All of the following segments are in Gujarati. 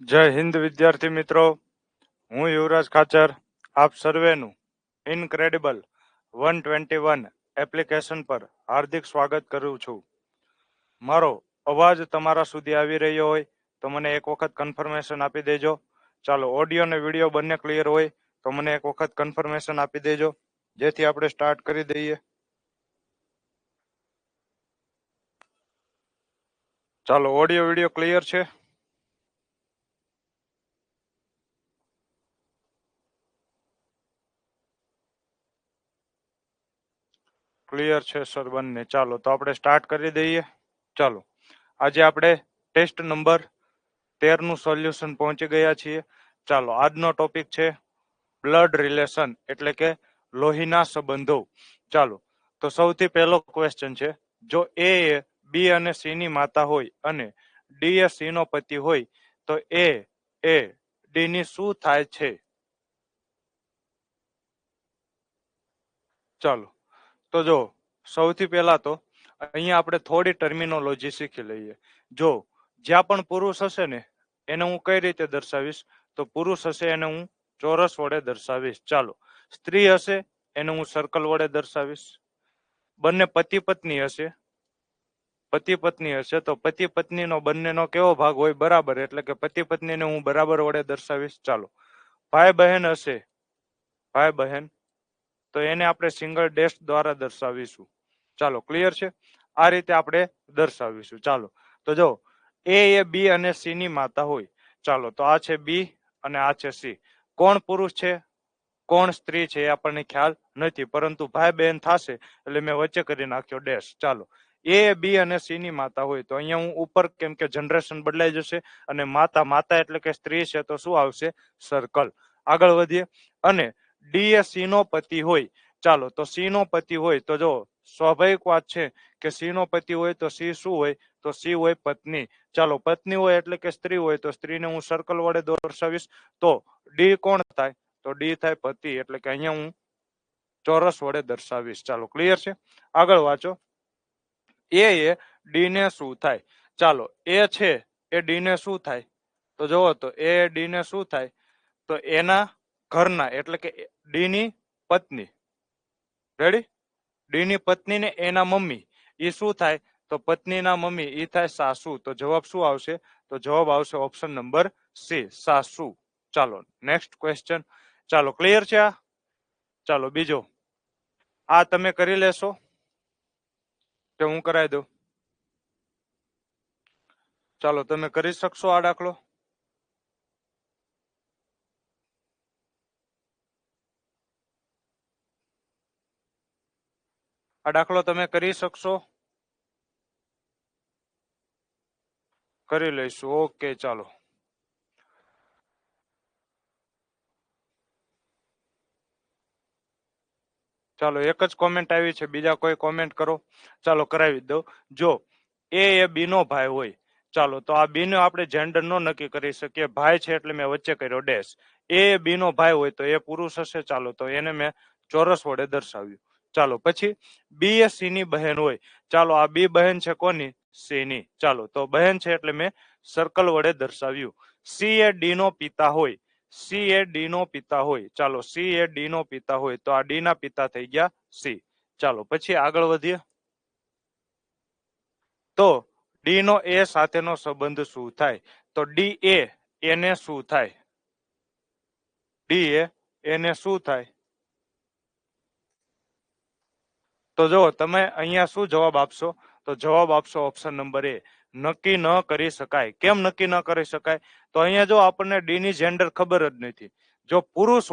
જય હિન્દ વિદ્યાર્થી મિત્રો, હું યુવરાજ ખાચર આપ સર્વેનું ઇનક્રેડિબલ 121 એપ્લિકેશન પર હાર્દિક સ્વાગત કરું છું. મારો અવાજ તમારા સુધી આવી રહ્યો હોય તો મને એક વખત કન્ફર્મેશન આપી દેજો. ચાલો, ઓડિયો અને વિડીયો બંને ક્લિયર હોય તો મને એક વખત કન્ફર્મેશન આપી દેજો, જેથી આપણે સ્ટાર્ટ કરી દઈએ. ચાલો, ઓડિયો વિડીયો ક્લિયર છે? ક્લિયર છે સર બંને. ચાલો, તો આપણે સ્ટાર્ટ કરી દઈએ. ચાલો, આજે આપણે ટેસ્ટ નંબર 13 નું સોલ્યુશન પહોંચી ગયા છીએ. ચાલો, આજનો ટોપિક છે બ્લડ રિલેશન, એટલે કે લોહીના સંબંધો. ચાલો, તો સૌથી પહેલો ક્વેશ્ચન છે, જો એ બી અને સી ની માતા હોય અને ડી એ સી નો પતિ હોય તો એ ડી ની શું થાય છે? ચાલો, તો જો સૌથી પહેલા તો અહીંયા આપણે થોડી ટર્મિનોલોજી શીખી લઈએ. જો જ્યાં પણ પુરુષ હશે ને એને હું કઈ રીતે દર્શાવીશ? તો પુરુષ હશે એને હું ચોરસ વડે દર્શાવીશ. ચાલો, સ્ત્રી હશે એને હું સર્કલ વડે દર્શાવીશ. બંને પતિ પત્ની હશે, પતિ પત્ની હશે તો પતિ પત્નીનો બંનેનો કેવો ભાગ હોય? બરાબર, એટલે કે પતિ પત્નીને હું બરાબર વડે દર્શાવીશ. ચાલો, ભાઈ બહેન હશે, ભાઈ બહેન, તો એને આપણે સિંગલ ડેશ દ્વારા દર્શાવીશું. ચાલો, ક્લિયર છે? આ રીતે આપણે દર્શાવીશું. ચાલો, તો જો એ બી અને સી ની માતા હોય, ચાલો તો આ છે બી અને આ છે સી. કોણ પુરુષ છે કોણ સ્ત્રી છે એ આપણને ખ્યાલ નથી, પરંતુ ભાઈ બહેન થશે એટલે મેં વચ્ચે કરી નાખ્યો ડેશ. ચાલો, એ બી અને સી ની માતા હોય તો અહીંયા હું ઉપર, કેમ કે જનરેશન બદલાઈ જશે, અને માતા માતા એટલે કે સ્ત્રી છે તો શું આવશે? સર્કલ. આગળ વધીએ. અને ડી એ સી નો પતિ હોય, ચાલો તો સી નો પતિ હોય તો જો સ્વાભાવિક વાત છે કે સી નો પતિ હોય તો સી શું હોય? તો સી હોય પત્ની. ચાલો, પત્ની હોય એટલે કે સ્ત્રી હોય તો સ્ત્રીને હું સર્કલ વડે દર્શાવીશ. તો ડી કોણ થાય? તો ડી થાય પતિ, એટલે કે અહીંયા હું ચોરસ વડે દર્શાવીશ. ચાલો, ક્લિયર છે? આગળ વાંચો. એ ડી ને શું થાય? ચાલો, એ છે એ ડી ને શું થાય? તો જોવો તો એ ડી ને શું થાય? તો એના ઘરના, એટલે કે ડી ની પત્ની. રેડી? ડી ની પત્ની ને એના મમ્મી એ શું થાય? તો પત્નીના મમ્મી એ થાય સાસુ. તો જવાબ શું આવશે? તો જવાબ આવશે ઓપ્શન નંબર સી, સાસુ. ચાલો, નેક્સ્ટ ક્વેશ્ચન. ચાલો, ક્લિયર છે આ? ચાલો, બીજો આ તમે કરી લેશો કે હું કરાવી દઉં? ચાલો, તમે કરી શકશો આ દાખલો? આ દાખલો તમે કરી શકશો? કરી લઈશું. ઓકે, ચાલો. ચાલો, એક જ કોમેન્ટ આવી છે, બીજા કોઈ કોમેન્ટ કરો. ચાલો, કરાવી દઉં. જો એ બી નો ભાઈ હોય, ચાલો તો આ બી નો આપણે જેન્ડર નો નક્કી કરી શકીએ. ભાઈ છે એટલે મેં વચ્ચે કર્યો ડેશ. એ બી નો ભાઈ હોય તો એ પુરુષ હશે. ચાલો, તો એને મેં ચોરસ વડે દર્શાવ્યું. ચાલો, પછી બી એ સી ની બહેન હોય, ચાલો આ બી બહેન છે કોની? સી ની. ચાલો, તો બહેન છે એટલે મેં સર્કલ વડે દર્શાવ્યું. સી એ ડી નો પિતા હોય, સી એ ડી નો પિતા હોય, ચાલો સી એ ડી નો પિતા હોય તો આ ડી ના પિતા થઈ ગયા સી. ચાલો, પછી આગળ વધીએ. તો ડી નો એ સાથેનો સંબંધ શું થાય? તો ડી એને શું થાય? ડી એને શું થાય? તો જો તમે અહીંયા શું જવાબ આપશો? તો જવાબ આપશો ઓપ્શન નંબર એ, નક્કી ન કરી શકાય. કેમ નક્કી ન કરી શકાય? તો અહીંયા જો આપણને ડી ની જેન્ડર ખબર જ નથી. જો પુરુષ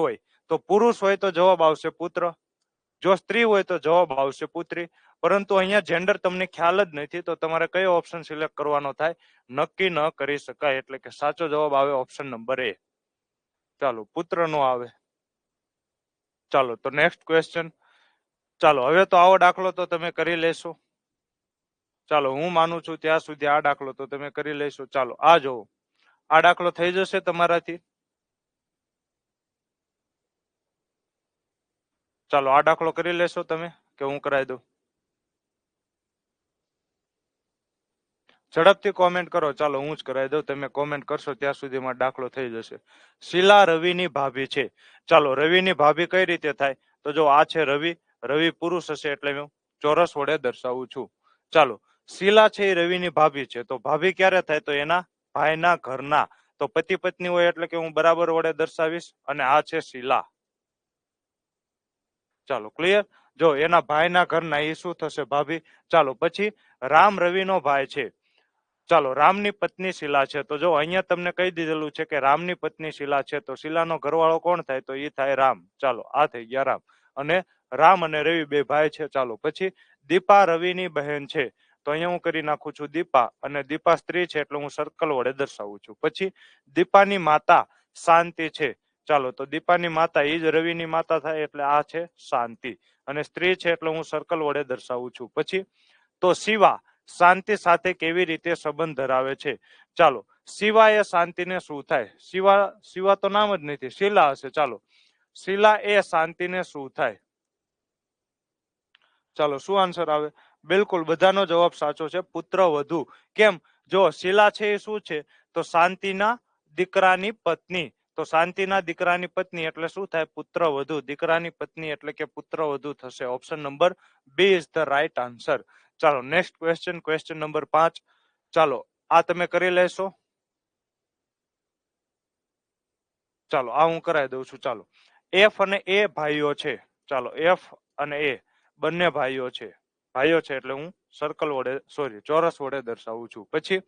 હોય તો જવાબ આવશે પુત્ર. જો સ્ત્રી હોય તો જવાબ આવશે પુત્રી. પરંતુ અહીંયા જેન્ડર તમને ખ્યાલ જ નથી, તો તમારે કયો ઓપ્શન સિલેક્ટ કરવાનો થાય? નક્કી ન કરી શકાય, એટલે કે સાચો જવાબ આવે ઓપ્શન નંબર એ. ચાલો, પુત્ર નો આવે. ચાલો, તો નેક્સ્ટ ક્વેશ્ચન. ચાલો, હવે તો આવો દાખલો તો તમે કરી લેશો. ચાલો, હું માનું છું ત્યાં સુધી આ દાખલો તો તમે કરી લેશો. ચાલો, આ જોવો. આ દાખલો થઈ જશે તમારાથી? ચાલો, આ દાખલો કરી લેશો તમે કે હું કરાવી દઉં? ઝડપથી કોમેન્ટ કરો. ચાલો હું જ કરાવી દઉં, તમે કોમેન્ટ કરશો ત્યાં સુધીમાં દાખલો થઈ જશે. શીલા રવિની ભાભી છે. ચાલો રવિની ભાભી કઈ રીતે થાય? તો જો આ છે રવિ, રવિ પુરુષ હશે એટલે હું ચોરસ વડે દર્શાવું છું. ચાલો શીલા છે એ રવિની ભાભી છે, તો ભાભી ક્યારે થાય? તો એના ભાઈના ઘરના. તો પતિ પત્ની હોય એટલે કે હું બરાબર વડે દર્શાવીશ, અને આ છે શીલા. ચાલો ક્લિયર. જો એના ભાઈના ઘરના એ શું થશે? ભાભી. ચાલો પછી રામ રવિનો ભાઈ છે. ચાલો રામની પત્ની શીલા છે, તો જો અહીંયા તમને કહી દીધેલું છે કે રામની પત્ની શીલા છે, તો શીલાનો ઘરવાળો કોણ થાય? તો એ થાય રામ. ચાલો આ થઈ ગયા રામ. અને રામ અને રવિ બે ભાઈ છે. ચાલો પછી દીપા રવિની બહેન છે, તો અહીંયા હું કરી નાખું છું દીપા, અને દીપા સ્ત્રી છે એટલે હું સર્કલ વડે દર્શાવું છું. પછી દીપાની માતા શાંતિ છે. ચાલો તો દીપાની માતા એ જ રવિની માતા થાય એટલે આ છે શાંતિ, અને સ્ત્રી છે એટલે હું સર્કલ વડે દર્શાવું છું. પછી તો શિવા શાંતિ સાથે કેવી રીતે સંબંધ ધરાવે છે? ચાલો શિવા એ શાંતિને શું થાય? શિવા, શિવા તો નામ જ નથી, શીલા હશે. ચાલો શીલા એ શાંતિને શું થાય? ચાલો શું આન્સર આવે? બિલકુલ બધાનો જવાબ સાચો છે, પુત્ર વધુ. કેમ? જો શીલા છે એ શું છે? તો શાંતિના દીકરાની પત્ની. તો શાંતિના દીકરાની પત્ની એટલે શું થાય? પુત્ર વધુ. દીકરાની પત્ની એટલે કે પુત્ર વધુ થશે. Option number B is the right answer. ચાલો નેક્સ્ટ ક્વેશ્ચન, ક્વેશ્ચન નંબર 5. ચાલો આ તમે કરી લેશો. ચાલો આ હું કરાવી દઉં છું. ચાલો એફ અને એ ભાઈઓ છે. ચાલો એફ અને એ બંને ભાઈઓ છે. ભાઈઓ છે એટલે હું સર્કલ વડે, સોરી ચોરસ વડે દર્શાવું છું. પછી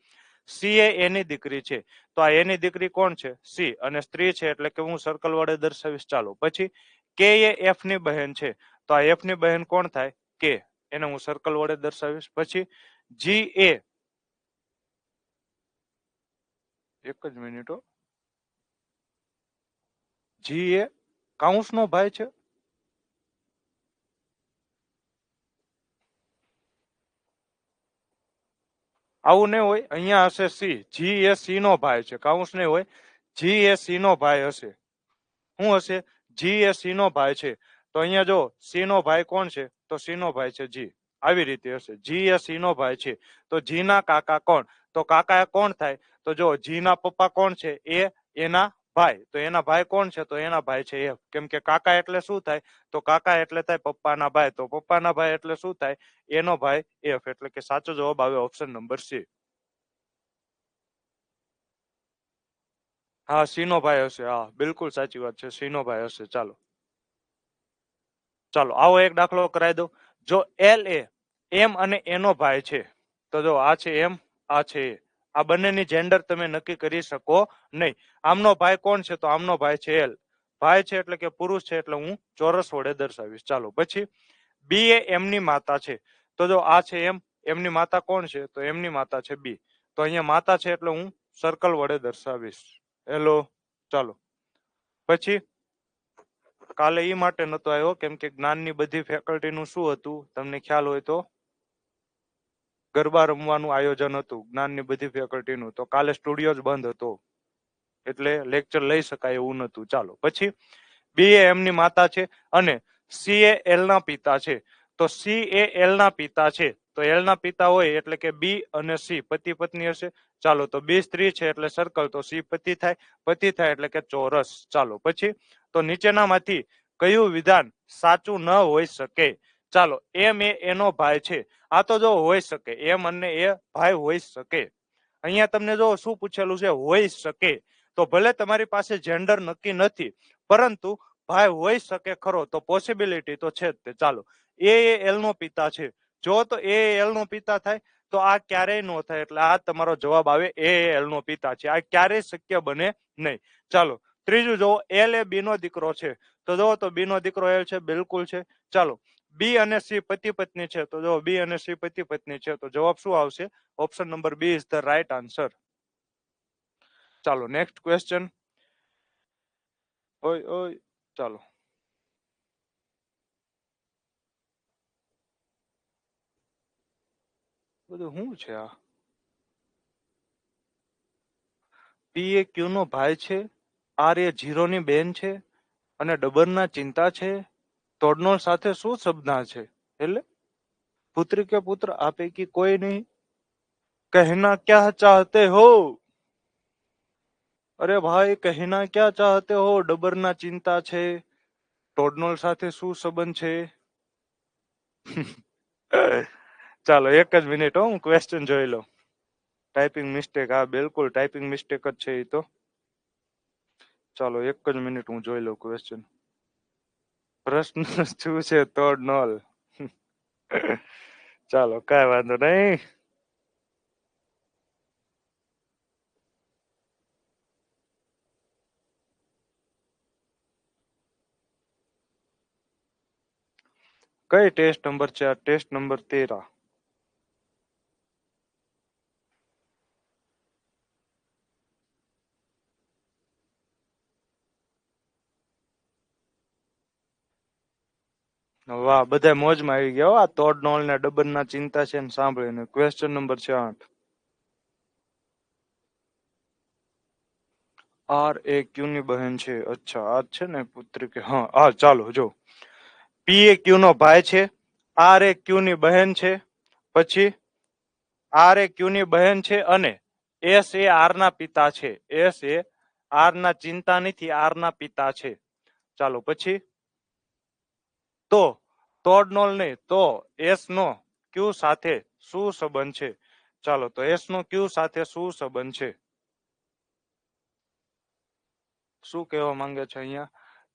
સી એ એની દીકરી છે, તો આ એની દીકરી કોણ છે? સી, અને સ્ત્રી છે એટલે કે હું સર્કલ વડે દર્શાવીશ. ચાલો પછી કે એ એફ ની બહેન છે, તો આ એફ ની બહેન કોણ થાય? કે, એને હું સર્કલ વડે દર્શાવીશ. પછી જી એ, એક જ મિનિટ, જી એ કાઉન્સ નો ભાઈ છે. આવું નહીં હોય, અહીંયા હશે સી. જી એ સી નો ભાઈ છે, કાઉન્સ નહીં હોય. જી એ સી નો ભાઈ હશે. શું હશે? જી એ સી નો ભાઈ છે. તો અહીંયા જો સી નો ભાઈ કોણ છે? તો સી નો ભાઈ છે જી. આવી રીતે હશે. જી એ સી નો ભાઈ છે, તો જી ના કાકા કોણ? તો કાકા કોણ થાય? તો જો જી ના પપ્પા કોણ છે? એ એના ભાઈ. તો એના ભાઈ કોણ છે? તો એના ભાઈ છે એફ. કેમ કે કાકા એટલે શું થાય? તો કાકા એટલે થાય પપ્પાના ભાઈ. તો પપ્પાના ભાઈ એટલે શું થાય? એનો ભાઈ એફ. એટલે કે સાચો જવાબ આવે ઓપ્શન નંબર સી. હા સી નો ભાઈ હશે. હા બિલકુલ સાચી વાત છે, સી નો ભાઈ હશે. ચાલો ચાલો આવો એક દાખલો કરાવી દો. જો એલ એ એમ અને એનો ભાઈ છે, તો જો આ છે એમ, આ છે એ. આ બંનેની જેન્ડર તમે નક્કી કરી શકો નહીં. આમનો ભાઈ કોણ છે? તો આમનો ભાઈ છે એલ. ભાઈ છે એટલે કે પુરુષ છે એટલે હું ચોરસ વડે દર્શાવીશ. ચાલો પછી બી એ એમની માતા છે, તો જો આ છે એમ, એમની માતા કોણ છે? તો એમની માતા છે બી. તો અહીંયા માતા છે એટલે હું સર્કલ વડે દર્શાવીશ. હેલો. ચાલો પછી કાલે એ માટે નતો આવ્યો કેમ કે જ્ઞાનની બધી ફેકલ્ટીનું શું હતું તમને ખ્યાલ હોય તો? ગરબા રમવાનું આયોજન હતું જ્ઞાનની બધી ફેકલ્ટીનું. તો કાલે સ્ટુડિયો જ બંધ હતો એટલે લેક્ચર લઈ શકાય એવું નતું. ચાલો પછી બી એ એમની માતા છે અને સી એ એલ ના પિતા છે. તો સી એ એલ ના પિતા છે, તો એલ ના પિતા હોય એટલે કે બી અને સી પતિ પત્ની હશે. ચાલો તો બી સ્ત્રી છે એટલે સર્કલ, તો સી પતિ થાય, પતિ થાય એટલે કે ચોરસ. ચાલો પછી તો નીચેનામાંથી કયું વિધાન સાચું ન હોઈ શકે? ચાલો એમ એ એનો ભાઈ છે, આ તો જો હોઈ શકે, એમ અને એ ભાઈ હોઈ શકે. અહીંયા તમને જો શું પૂછેલું છે? હોઈ શકે. તો ભલે તમારી પાસે જેન્ડર નક્કી નથી, પરંતુ ભાઈ હોઈ શકે ખરો, તો પોસિબિલિટી તો છે જ તે. ચાલો એ એલ નો પિતા છે, જો તો એ એલ નો પિતા થાય તો આ ક્યારેય નો થાય, એટલે આ તમારો જવાબ આવે એ એલ નો પિતા છે. આ ક્યારેય શક્ય બને નહીં. ચાલો ત્રીજું જો એલ એ બી નો દીકરો છે, તો જો તો બી નો દીકરો એલ છે, બિલકુલ છે. ચાલો બી અને સી પતિ પત્ની છે, તો જો બી અને સી પતિ પત્ની છે, તો જવાબ શું આવશે? Option number B is the right answer. ચાલો નેક્સ્ટ ક્વેશ્ચન. ઓય ઓય ચાલો બધું શું છે આ? પી એ ક્યુ નો ભાઈ છે, આર એ જીરો ની બેન છે, અને ડબલ ના ચિંતા છે. તોડનોળ સાથે શું સંબંધ છે? એટલે પુત્રી કે પુત્ર આ પૈકી કોઈ નહીં. कहना क्या चाहते हो? અરે ભાઈ, કહેના ક્યાં ચાહતે હો? ડબરના ચિંતા છે, ટોડનોલ સાથે શું સંબંધ છે? ચાલો એક જ મિનિટ હો, હું ક્વેશ્ચન જોઈ લઉં. ટાઈપિંગ મિસ્ટેક, હા બિલકુલ ટાઈપિંગ મિસ્ટેક જ છે એ તો. ચાલો એક જ મિનિટ હું જોઈ લઉં ક્વેશ્ચન. પ્રશ્ન શું છે ટોડનોલ? ચાલો કાંઈ વાંધો નહીં. કઈ ટેસ્ટ નંબર છે આ? Test number 13. વાહ, બધા મોજમાં આવી ગયા હો આ તોડનોલ ને ડબરના ચિંતા છે ને સાંભળીને. ક્વેશ્ચન નંબર છે 8. આર એ ક્યુ ની બહેન છે. અચ્છા આ છે ને પુત્રી કે? હા હા ચાલો જો. પી એ ક્યુ નો ભાઈ છે, આર એ ક્યુ ની બહેન છે, પછી આર એ ક્યુ ની બહેન છે અને એસ એ આર ના પિતા છે. એસ એ આર ના ચિંતા નથી, આર ના પિતા છે. ચાલો પછી તો તોડનોલ નહીં તો એસ નો ક્યુ સાથે શું સંબંધ છે? ચાલો તો એસ નો ક્યુ સાથે શું સંબંધ છે? શું કહેવા માંગે છે અહીંયા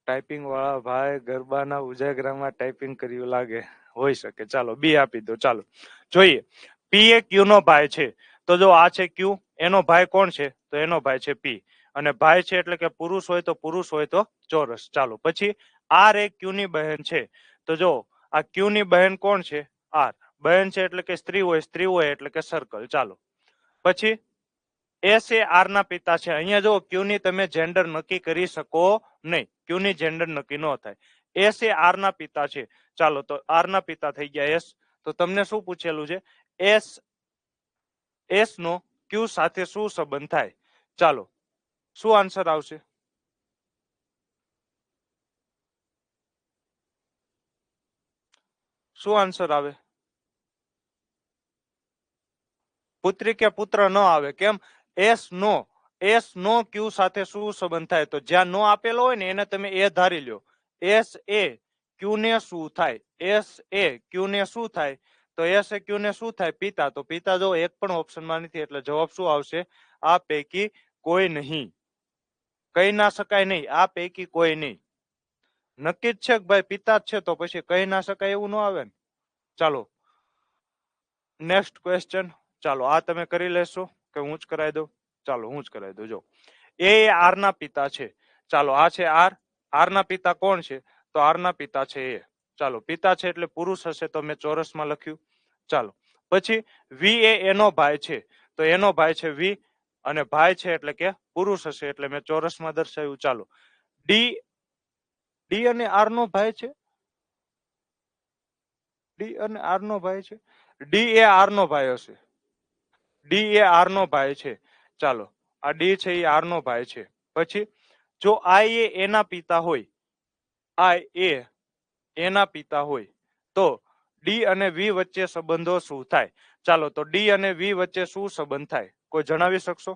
ટાઈપિંગ વાળા ભાઈ? ગરબાના ઉજાગરામાં ટાઈપિંગ કર્યું લાગે. હોઈ શકે. ચાલો બી આપી દો. ચાલો જોઈએ. પી એ ક્યુ નો ભાઈ છે. તો જો આ છે ક્યુ, એનો ભાઈ કોણ છે? તો એનો ભાઈ છે પી. અને ભાઈ છે એટલે કે પુરુષ હોય તો પુરુષ, હોય તો ચોરસ. ચાલો પછી આર એ ક્યુ ની બહેન છે. તો જો આ ક્યુ ની બહેન કોણ છે? આર. બહેન છે એટલે કે સ્ત્રી હોય, સ્ત્રી હોય એટલે કે સર્કલ. ચાલો પછી એસ એ આર ના પિતા છે. અહીંયા જો ક્યુ ની તમે જેન્ડર નક્કી કરી શકો નહીં. ક્યુ ની જેન્ડર નક્કી ન થાય. એસ એ આર ના પિતા છે. ચાલો તો આર ના પિતા થઈ ગયા એસ. તો તમને શું પૂછેલું છે? એસ એસ નો ક્યુ સાથે શું સંબંધ થાય? ચાલો શું આન્સર આવશે? શું આન્સર આવે? પુત્રી કે પુત્ર ન આવે. કેમ? એસ નો ક્યુ સાથે શું સંબંધ થાય? તો જ્યાં નો આપેલો હોય ને એને તમે એ ધારી લ્યો. એસ એ ક્યુ ને શું થાય? એસ એ ક્યુ ને શું થાય? તો એસ એ ક્યુ ને શું થાય? પિતા. તો પિતા જો એક પણ ઓપ્શનમાં નથી એટલે જવાબ શું આવશે? આ પૈકી કોઈ નહીં. કહી ના શકાય નહીં. આ પૈકી કોઈ નહીં. નક્કી જ છે કે ભાઈ પિતા જ છે, તો પછી કહી ના શકાય એવું ન આવે ને. ચાલો નેક્સ્ટ ક્વેશ્ચન. ચાલો આ તમે કરી લેશો કે હું જ કરાવી દઉં? ચાલો હું જ કરાવી દઉં. જો એ આર ના પિતા છે. ચાલો આ છે આર. આર ના પિતા કોણ છે? તો આર ના પિતા છે એ. ચાલો પિતા છે એટલે પુરુષ હશે તો મેં ચોરસમાં લખ્યું. ચાલો પછી વી એ એનો ભાઈ છે. તો એનો ભાઈ છે વી, અને ભાઈ છે એટલે કે પુરુષ હશે એટલે મેં ચોરસમાં દર્શાવ્યું. ચાલો ડી ડી અને આર નો ભાઈ છે. ડી અને આર નો ભાઈ છે. ડી એ આર નો ભાઈ હશે. ડી એ આર નો ભાઈ છે. ચાલો આ ડી છે એ આર નો ભાઈ છે. પછી જો આઈ એ એના પિતા હોય, આઈ એ એના પિતા હોય તો ડી અને વી વચ્ચે સંબંધો શું થાય? ચાલો તો ડી અને વી વચ્ચે શું સંબંધ થાય? કોઈ જણાવી શકશો?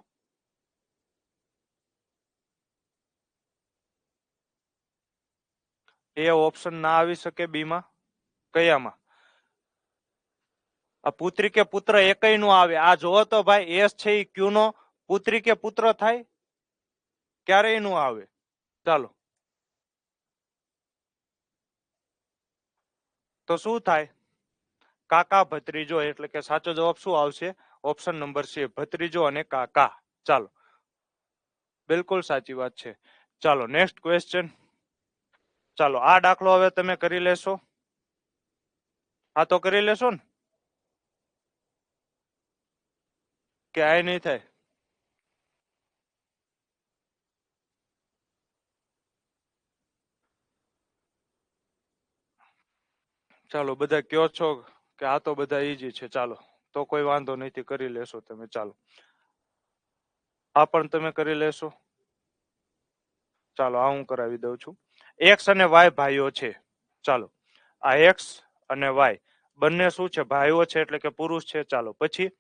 એ ઓપ્શન ના આવી શકે બી માં? કયામાં? આ પુત્રી કે પુત્ર એકય નું આવે. આ જોવો તો ભાઈ એસ છે એ ક્યુ નો પુત્રી કે પુત્ર થાય? ક્યારેય નું આવે. ચાલો તો શું થાય? કાકા ભત્રીજો. એટલે કે સાચો જવાબ શું આવશે? ઓપ્શન નંબર સી, ભત્રીજો અને કાકા. ચાલો બિલકુલ સાચી વાત છે. ચાલો નેક્સ્ટ ક્વેશ્ચન. ચાલો આ દાખલો હવે તમે કરી લેશો? હા તો કરી લેશો ને? કે આ નહીં થાય? ચાલો બધા કયો છો કે આ તો બધા ઈજી છે. ચાલો તો કોઈ વાંધો નથી, કરી લેશો તમે. ચાલો આ પણ તમે કરી લેશો. ચાલો આ હું કરાવી દઉં છું. એક્સ અને વાય ભાઈઓ છે. ચાલો આ એક્સ અને વાય બંને શું છે? ભાઈઓ છે એટલે કે પુરુષ છે. ચાલો પછી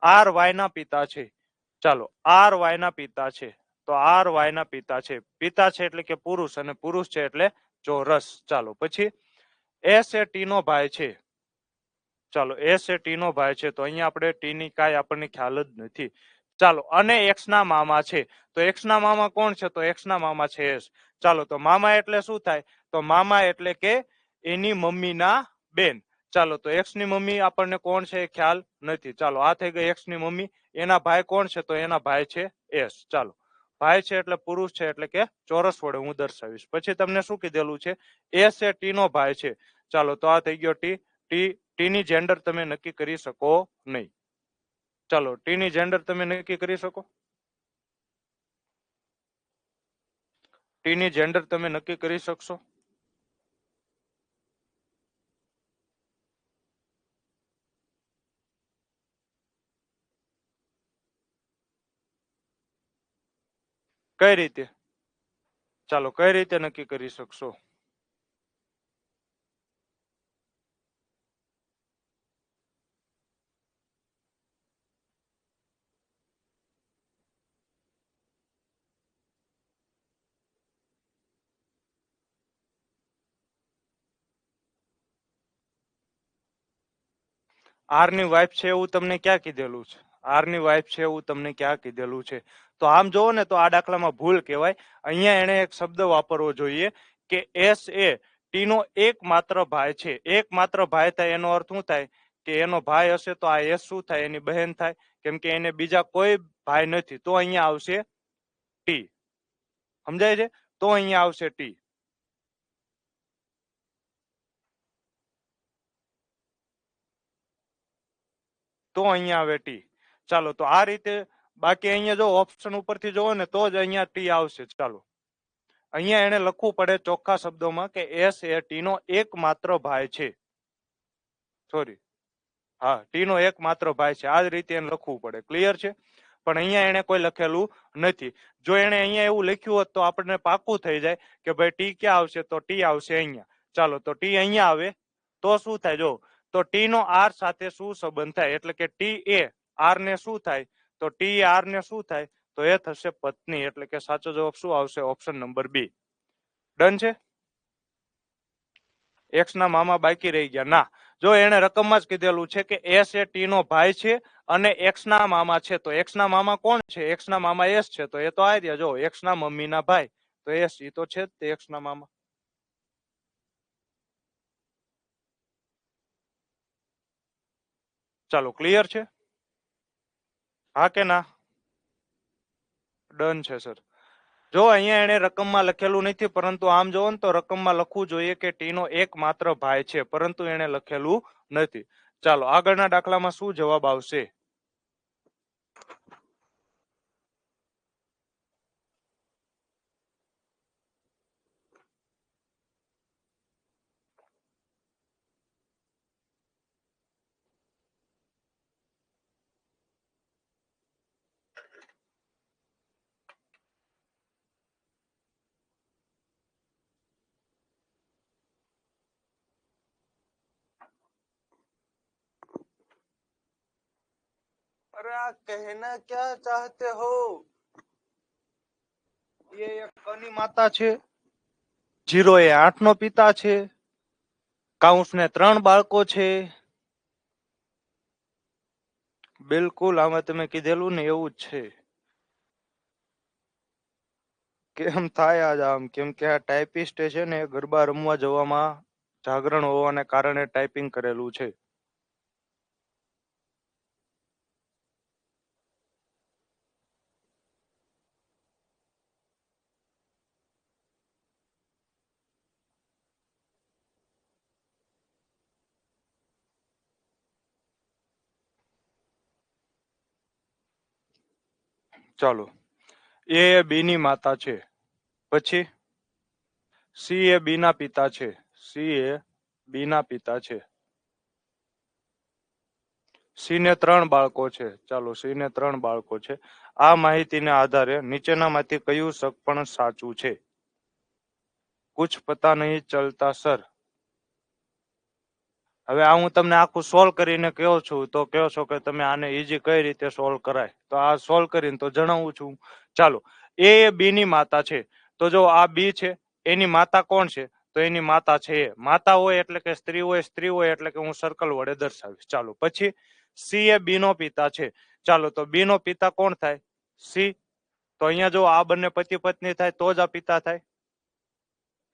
આર વાય ના પિતા છે. ચાલો આર વાય ના પિતા છે, તો આર વાય ના પિતા છે. પિતા છે એટલે કે પુરુષ, અને પુરુષ છે એટલે ચોરસ. ચાલો પછી એસ એ ટી નો ભાઈ છે. ચાલો એસ એ ટી નો ભાઈ છે, તો અહીંયા આપણે ટી ની કાંઈ આપણને ખ્યાલ જ નથી. ચાલો અને એક્સ ના મામા છે, તો એક્સ ના મામા કોણ છે? તો એક્સ ના મામા છે એસ. ચાલો તો મામા એટલે શું થાય? તો મામા એટલે કે એની મમ્મીના બેન. ચાલો તો એક્સ ની મમ્મી આપણને કોણ છે એ ખ્યાલ નથી. ચાલો આ થઈ ગઈ એક્સ ની મમ્મી. એના ભાઈ કોણ છે? તો એના ભાઈ છે એસ. ચાલો ભાઈ છે એટલે પુરુષ છે એટલે કે ચોરસ વડે હું દર્શાવીશ. પછી તમને શું કીધેલું છે? એસ એ ટી નો ભાઈ છે. ચાલો તો આ થઈ ગયો ટી. ટી ની જેન્ડર તમે નક્કી કરી શકો નહીં. ચાલો ટી ની જેન્ડર તમે નક્કી કરી શકો? ટી ની જેન્ડર તમે નક્કી કરી શકશો? કઈ રીતે? ચાલો કઈ રીતે નક્કી કરી શકશો? આર ની વાઇફ છે એવું તમને ક્યાં કીધેલું છે? આર ની વાઇફ છે એવું તમને ક્યાં કીધેલું છે? તો આમ જોવો ને તો આ દાખલામાં ભૂલ કહેવાય. અહીંયા એને એક શબ્દ વાપરવો જોઈએ કે એસ એ ટી નો એકમાત્ર ભાઈ છે. એકમાત્ર ભાઈ થાય એનો અર્થ શું થાય? કે એનો ભાઈ હશે તો આ એસ શું થાય? એની બહેન થાય. કેમ કે એને બીજા કોઈ ભાઈ નથી, તો અહીંયા આવશે ટી. સમજાય છે? તો અહીંયા આવશે ટી. તો અહીંયા આવે ટી. ચાલો તો આ રીતે. બાકી અહીંયા જો ઓપ્શન ઉપરથી જોવો ને તો જ અહીંયા ટી આવશે. ચાલો અહીંયા એને લખવું પડે ચોખ્ખા શબ્દોમાં કે એસ એ ટી નો એકમાત્ર ભાઈ છે. સોરી, હા, ટી નો એકમાત્ર ભાઈ છે. આ જ રીતે એને લખવું પડે. ક્લિયર છે? પણ અહીંયા એને કોઈ લખેલું નથી. જો એને અહીંયા એવું લખ્યું હોત તો આપણને પાકું થઈ જાય કે ભાઈ ટી ક્યાં આવશે? તો ટી આવશે અહીંયા. ચાલો તો ટી અહીંયા આવે તો શું થાય? જો તો ટી નો આર સાથે શું સંબંધ થાય? એટલે કે ટી એ આર ને શું થાય? તો ટી આર ને શું થાય? તો એ થશે પત્ની. એટલે કે સાચો જવાબ શું આવશે? Option number B. ડન છે? એક્સ ના મામા બાકી રહી ગયા? ના. જો એને રકમમાં જ કીધેલું છે કે એસ એ ટી નો ભાઈ છે અને એક્સ ના મામા છે. તો એક્સ ના મામા કોણ છે? એક્સ ના મામા એસ છે. તો એ તો આ રહ્યા. જો એક્સ ના મમ્મી ના ભાઈ, તો એસ ઈ તો છે જ તે એક્સ ના મામા. ચાલો ક્લિયર છે? હા કે ના? ડન છે સર. જો અહીંયા એને રકમમાં લખેલું નથી, પરંતુ આમ જોવો ને તો રકમમાં લખવું જોઈએ કે ટી નો એકમાત્ર ભાઈ છે, પરંતુ એને લખેલું નથી. ચાલો આગળના દાખલામાં શું જવાબ આવશે? अरे આ કહેના ક્યા ચાહતે હો? એ એક કની માતા છે. જીરો એ 8 નો પિતા છે. કાઉન્સ ને 3 બાળકો છે. બિલકુલ આમાં તમે કીધેલું ને એવું જ છે. કેમ થાય આજ આમ? કેમ કે આ ટાઈપિસ્ટ છે ને ગરબા રમવા જવામાં જાગરણ હોવાને કારણે ટાઈપિંગ કરેલું છે. ચાલો એ બી ની માતા છે. પછી સી એ બી ના પિતા છે. સી એ બી ના પિતા છે. સી ને 3 બાળકો છે. ચાલો સી ને 3 બાળકો છે. આ માહિતીને આધારે નીચેનામાંથી કયું સગપણ સાચું છે? કુછ પતા નહીં ચલતા સર. હવે આ હું તમને આખું સોલ્વ કરીને કહું છું તો કહો છો કે તમે આને ઈઝી કઈ રીતે સોલ્વ કરાય, તો આ સોલ્વ કરીને તો જણાવું છું. ચાલો, એ બી ની માતા છે, તો જો આ બી છે એની માતા કોણ છે, તો એની માતા છે એ. માતા હોય એટલે કે સ્ત્રી હોય, સ્ત્રી હોય એટલે કે હું સર્કલ વડે દર્શાવીશ. ચાલો, પછી સી એ બી નો પિતા છે. ચાલો, તો બી નો પિતા કોણ થાય? સી. તો અહીંયા જો આ બંને પતિ પત્ની થાય તો જ આ પિતા થાય.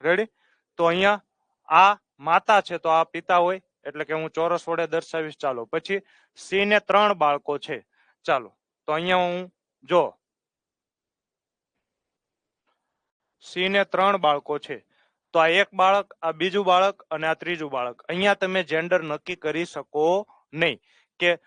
રેડી? તો અહીંયા આ માતા છે તો આ પિતા હોય એટલે કે હું ચોરસ વડે દર્શાવીશ. ચાલો, પછી સી ને 3 બાળકો છે. ચાલો, તો અહીંયા હું જો સી ને 3 બાળકો છે, તો આ એક બાળક, આ બીજું બાળક અને આ ત્રીજું બાળક. અહીંયા તમે જેન્ડર નક્કી કરી શકો નહીં કે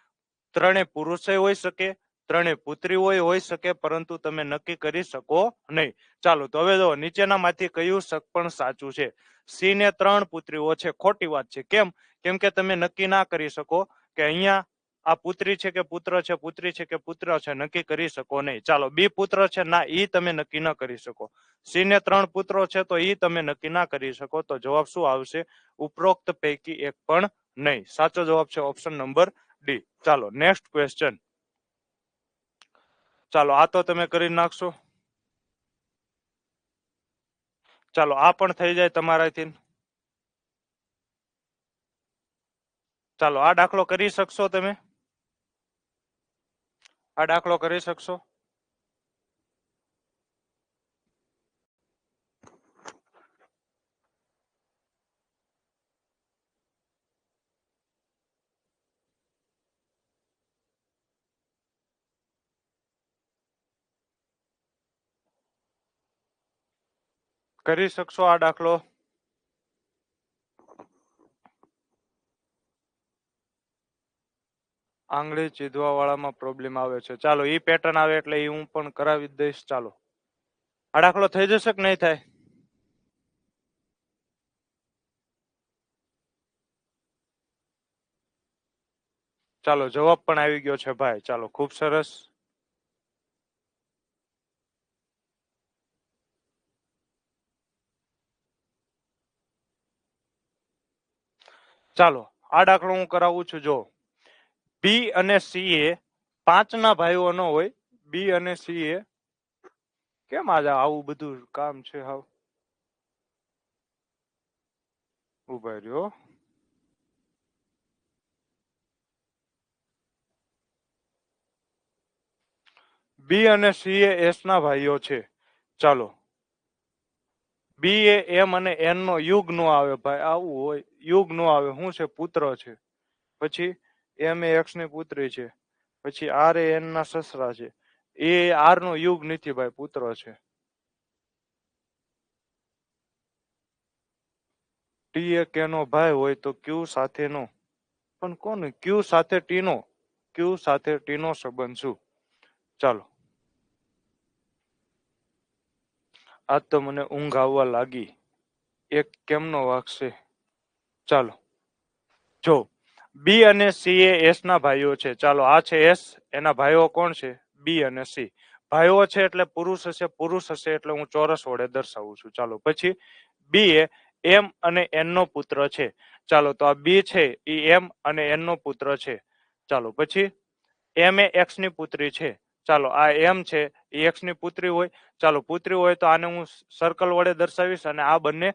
ત્રણે પુરુષ હોઈ શકે, ત્રણે પુત્રી હોઈ શકે, પરંતુ તમે નક્કી કરી શકો નહીં. ચાલો, તો હવે જો નીચેનામાંથી કયું શક પણ સાચું છે? સી ને 3 પુત્રીઓ છે, ખોટી વાત છે. કેમ? કેમ કે તમે નક્કી ના કરી શકો કે અહીંયા આ પુત્રી છે કે પુત્ર છે, પુત્રી છે કે પુત્ર છે, નક્કી કરી શકો નહીં. ચાલો, બી પુત્ર છે ના, ઈ તમે નક્કી ન કરી શકો. સી ને 3 પુત્રો છે તો ઈ તમે નક્કી ના કરી શકો. તો જવાબ શું આવશે? ઉપરોક્ત પૈકી એક પણ નહીં. સાચો જવાબ છે ઓપ્શન નંબર ડી. ચાલો, નેક્સ્ટ ક્વેશ્ચન. ચાલો, આ તો તમે કરી નાખશો. ચાલો, આ પણ થઈ જાય તમારાથી. ચાલો, આ દાખલો કરી શકશો તમે? આ દાખલો કરી શકશો? કરી શકશો આ દાખલો? આંગળી ચીધવા વાળામાં પ્રોબ્લેમ આવે છે. ચાલો, ઈ પેટર્ન આવે એટલે ઈ હું પણ કરાવી દઈશ. ચાલો, આ દાખલો થઈ જશે કે નહીં થાય? ચાલો, જવાબ પણ આવી ગયો છે ભાઈ. ચાલો, ખૂબ સરસ. ચાલો, આ દાખલો હું કરાવું છું. જો બી અને સી એ 5 ના ભાઈઓ ન હોય, બી અને સી એ કેમ આજે આવું બધું કામ છે? હાવ ઉભા રહ્યો. બી અને સી એ એસ ના ભાઈઓ છે. ચાલો, બી એ એમ અને એન નો યુગ નો આવે ભાઈ, આવું હોય? યુગ નો આવે. શું છે? પુત્ર છે. પછી એમ એ એક્સ ની પુત્રી છે. પછી આર એ એન ના સસરા છે. એ આર નો યુગ નથી ભાઈ, પુત્ર છે. ટી એ કે નો ભાઈ હોય તો ક્યુ સાથે નો, પણ કોને ક્યુ સાથે ટી નો, ક્યુ સાથે ટી નો સંબંધ શું? ચાલો, આજ તો મને ઊંઘ આવવા લાગી. એક કેમનો વાગશે? ચાલો, જો બી અને સી એ એસ ના ભાઈઓ છે. ચાલો, આ છે એસ, એના ભાઈઓ કોણ છે? બી અને સી. ભાઈઓ છે એટલે પુરુષ હશે, પુરુષ હશે એટલે હું ચોરસ વડે દર્શાવું છું. ચાલો, પછી બી એ એમ અને એન નો પુત્ર છે. ચાલો, તો આ બી છે એ એમ અને એન નો પુત્ર છે. ચાલો, પછી એમ એ એક્સ ની પુત્રી છે. ચાલો, આ એમ છે એ એક્સ ની પુત્રી હોય. ચાલો, પુત્રી હોય તો આને હું સર્કલ વડે દર્શાવીશ અને આ બંને